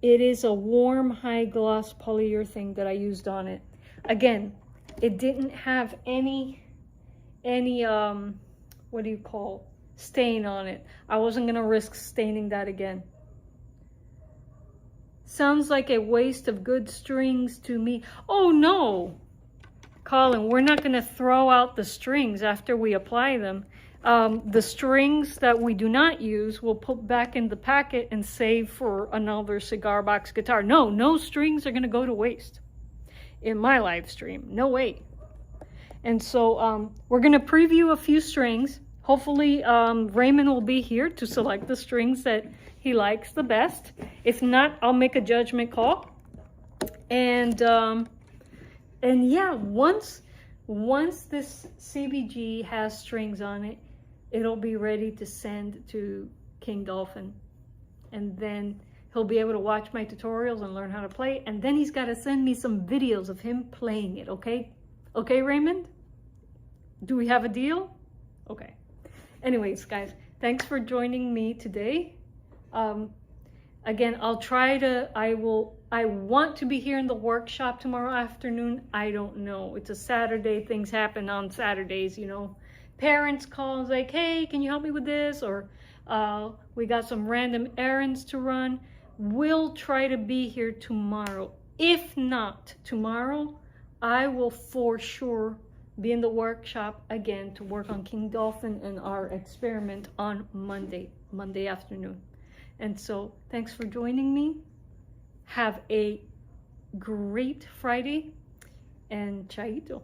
It is a warm high gloss polyurethane that I used on it. Again, it didn't have any what do you call, stain on it. I wasn't gonna risk staining that again. Sounds like a waste of good strings to me. Oh no, Colin, we're not gonna throw out the strings after we apply them. The strings that we do not use, we'll put back in the packet and save for another cigar box guitar. No strings are gonna go to waste in my live stream, no way. And so we're gonna preview a few strings. Hopefully Raymond will be here to select the strings that he likes the best. If not, I'll make a judgment call. And yeah, once this CBG has strings on it, it'll be ready to send to King Dolphin. And then he'll be able to watch my tutorials and learn how to play. And then he's gotta send me some videos of him playing it, okay? Okay, Raymond? Do we have a deal? Okay. Anyways, guys, thanks for joining me today. Again, I'll try to, I want to be here in the workshop tomorrow afternoon. I don't know. It's a Saturday. Things happen on Saturdays, you know. Parents call and like, hey, can you help me with this? Or we got some random errands to run. We'll try to be here tomorrow. If not tomorrow, I will for sure be in the workshop again to work on King Dolphin and our experiment on Monday afternoon. And so thanks for joining me. Have a great Friday and chaito.